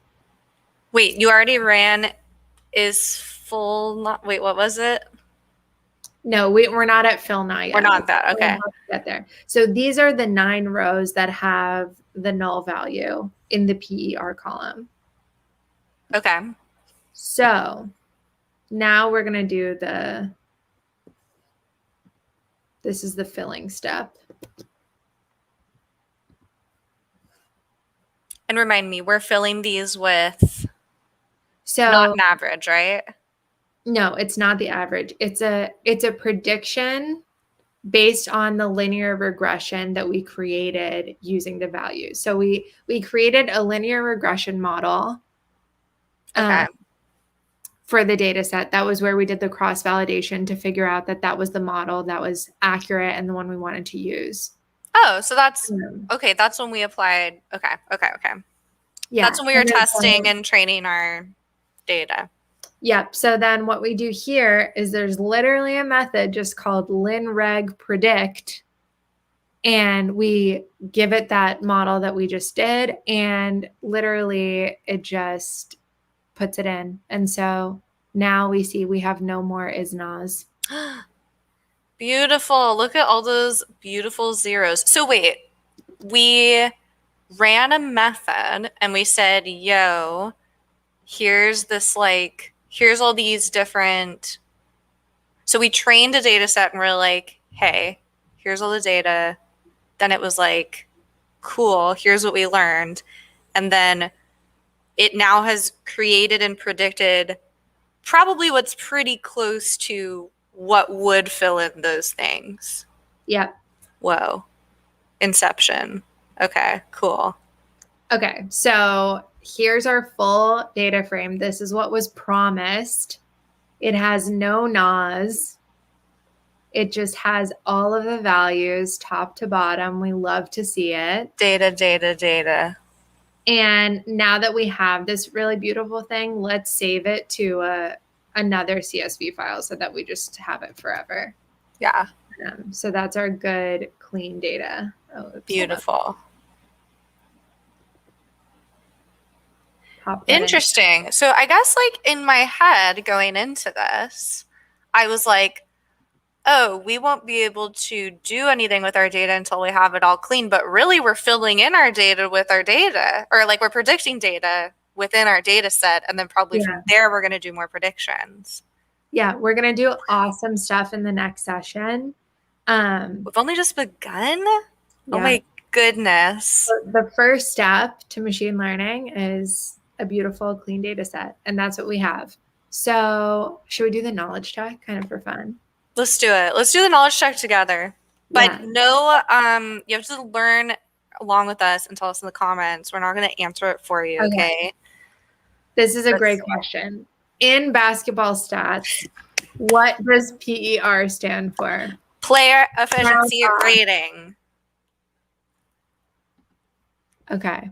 Wait, you already ran is full not wait, what was it? No, we're not at fill now yet. We're not that. Okay. We'll get there. So these are the 9 rows that have the null value in the PER column. Okay. So now we're going to do this is the filling step. And remind me, we're filling these with So not an average, right? no, it's not the average. It's a prediction based on the linear regression that we created using the values. So we created a linear regression model for the data set. That was where we did the cross-validation to figure out that was the model that was accurate and the one we wanted to use. Oh, so that's okay. That's when we applied. Okay. Yeah. That's when we were testing and training our data. Yep. So then what we do here is there's literally a method just called linreg_predict, and we give it that model that we just did, and literally it just puts it in. And so now we see we have no more is-nas. Beautiful. Look at all those beautiful zeros. So wait, we ran a method and we said, yo, here's all these different. So we trained a data set and we're like, hey, here's all the data. Then it was like, cool, here's what we learned. And then it now has created and predicted probably what's pretty close to what would fill in those things. Yep. Whoa. Inception. Okay, cool. Okay, so here's our full data frame. This is what was promised. It has no NaNs. It just has all of the values top to bottom. We love to see it. Data. And now that we have this really beautiful thing, let's save it to another CSV file so that we just have it forever. Yeah. So that's our good, clean data. Oh, beautiful. Interesting. So I guess in my head going into this, I was like, oh, we won't be able to do anything with our data until we have it all clean. But really, we're filling in our data with our data, or we're predicting data within our data set. And then probably from there, we're going to do more predictions. Yeah, we're going to do awesome stuff in the next session. We've only just begun. Yeah. Oh my goodness. So the first step to machine learning is a beautiful, clean data set. And that's what we have. So should we do the knowledge check kind of for fun? Let's do it. Let's do the knowledge check together. But no, you have to learn along with us and tell us in the comments. We're not going to answer it for you, okay? This is a great question. In basketball stats, what does PER stand for? Player efficiency rating. Okay.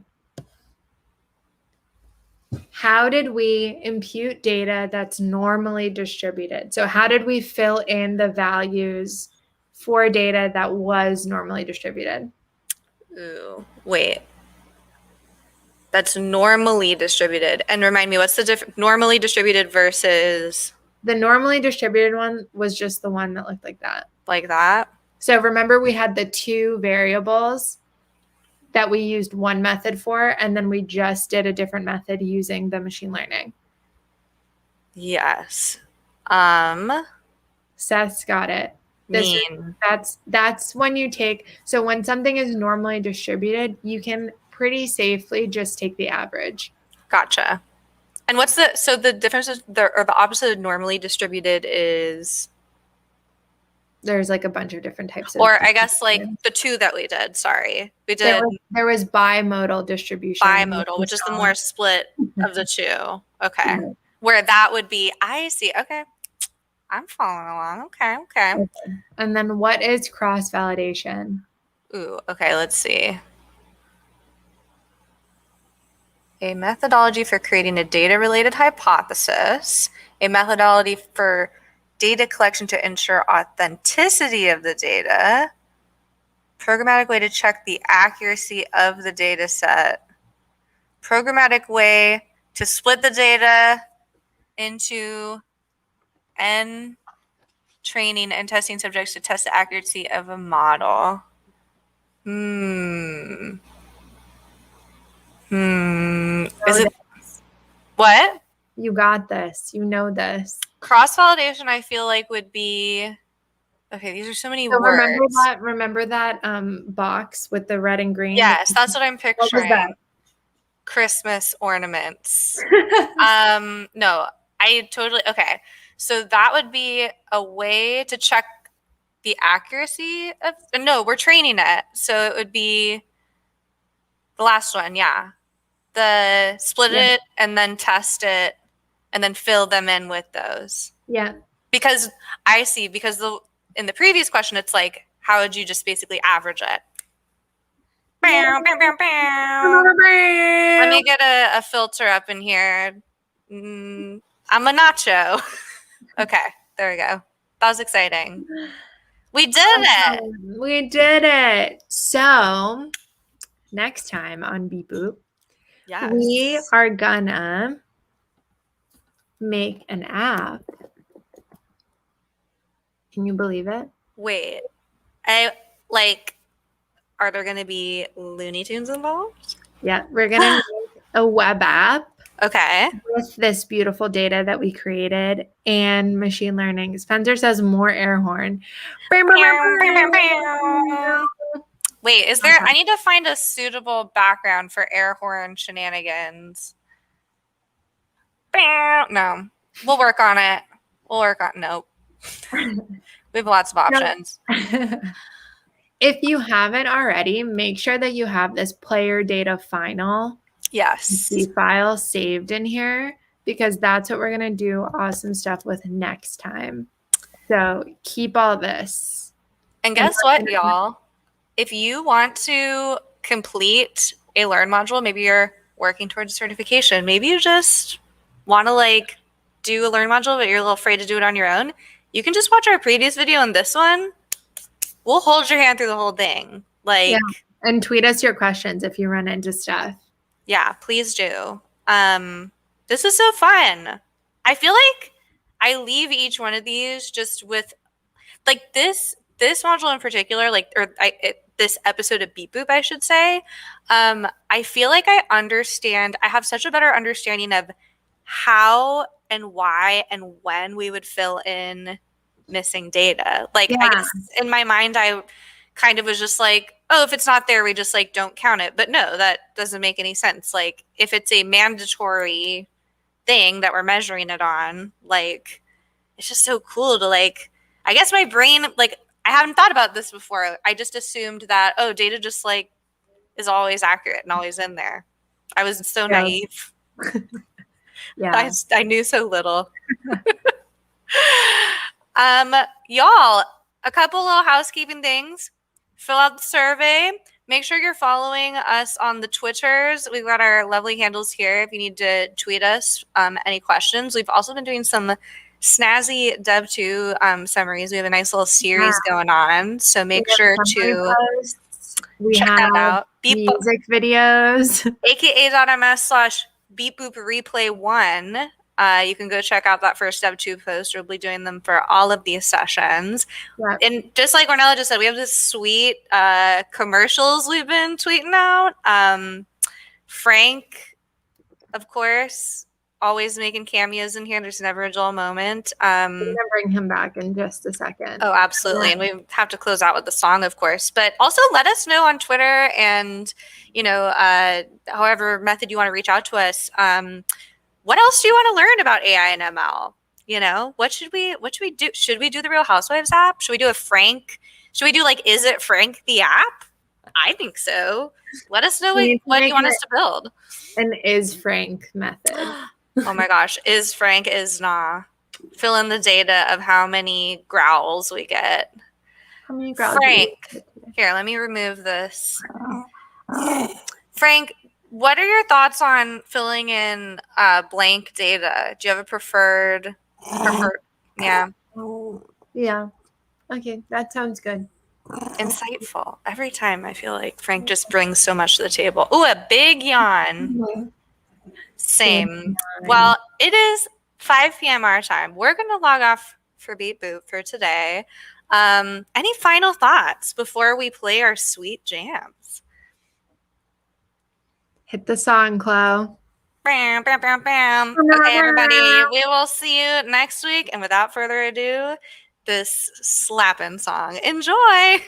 How did we impute data that's normally distributed? So how did we fill in the values for data that was normally distributed? Ooh, wait. That's normally distributed. And remind me, what's the normally distributed versus? The normally distributed one was just the one that looked like that. Like that? So remember we had the 2 variables that we used one method for, and then we just did a different method using the machine learning. Yes. Seth's got it. That's when you take, so when something is normally distributed, you can pretty safely just take the average. Gotcha. And what's the difference or the opposite of normally distributed is? There's a bunch of different types of. Or I guess the 2 that we did, sorry. We did. There was bimodal distribution. Bimodal, which is the more split of the 2. Okay. Where that would be, I see. Okay. I'm following along. Okay. And then what is cross-validation? Ooh, okay, let's see. A methodology for creating a data-related hypothesis, a methodology for data collection to ensure authenticity of the data, programmatic way to check the accuracy of the data set, programmatic way to split the data into N training and testing subjects to test the accuracy of a model. Is it what? You got this. You know this. Cross-validation, I feel like would be okay. These are so many So words. remember that box with the red and green? Yes, that's what I'm picturing. What was that? Christmas ornaments. No, I totally okay. So that would be a way to check the accuracy of. No, we're training it, so it would be the last one. Yeah, the split it and then test it, and then fill them in with those. Yeah. Because in the previous question, it's like, how would you just basically average it? Let me get a filter up in here. I'm a nacho. Okay, there we go. That was exciting. We did it. We did it. So next time on Beep Boop, Yes. we are gonna make an app. Can you believe it? Wait, are there going to be Looney Tunes involved? Yeah, we're gonna make a web app. Okay. With this beautiful data that we created and machine learning. Spencer says more air horn. Wait, I need to find a suitable background for air horn shenanigans. No, we'll work on it. Nope. We have lots of options. If you haven't already, make sure that you have this player data final. Yes. File saved in here because that's what we're going to do awesome stuff with next time. So keep all this. And guess what, y'all? If you want to complete a Learn module, maybe you're working towards certification, maybe you just want to do a Learn module, but you're a little afraid to do it on your own, you can just watch our previous video and this one. We'll hold your hand through the whole thing. And tweet us your questions if you run into stuff. Yeah, please do. This is so fun. I feel like I leave each one of these just with this module in particular, this episode of Beep Boop, I should say. I feel like I have such a better understanding of how and why and when we would fill in missing data. I guess in my mind, I kind of was just if it's not there, we just don't count it. But no, that doesn't make any sense. If it's a mandatory thing that we're measuring it on, it's just so cool to I guess my brain, I haven't thought about this before. I just assumed that, data just is always accurate and always in there. I was so naive. Yeah. I knew so little. Y'all, a couple little housekeeping things. Fill out the survey. Make sure you're following us on the Twitters. We've got our lovely handles here if you need to tweet us any questions. We've also been doing some snazzy Dev2 summaries. We have a nice little series going on. So make sure to check that out. Music videos. aka.ms/beepboop-replay1. You can go check out that first Dev2 post. We'll be doing them for all of these sessions. Yep. And just like Ornella just said, we have this sweet commercials we've been tweeting out. Frank, of course, always making cameos in here. There's never a dull moment. We're going to bring him back in just a second. Oh, absolutely. Yeah. And we have to close out with the song, of course. But also let us know on Twitter and, however method you want to reach out to us. What else do you want to learn about AI and ML? What should we do? Should we do the Real Housewives app? Should we do a Frank? Should we do Is It Frank the app? I think so. Let us know what you want us to build. An Is Frank method. Oh my gosh. Is Frank is nah. fill in the data of how many growls we get. How many growls? Frank, here, let me remove this. Frank, what are your thoughts on filling in blank data? Do you have a preferred? Yeah. Yeah. Okay, that sounds good. Insightful. Every time I feel like Frank just brings so much to the table. Ooh, a big yawn. Same. Well, it is 5 p.m. our time. We're going to log off for Beat Boop for today. Any final thoughts before we play our sweet jams? Hit the song, Chloe. Bam, bam, bam, bam. Okay, everybody, we will see you next week. And without further ado, this slapping song. Enjoy.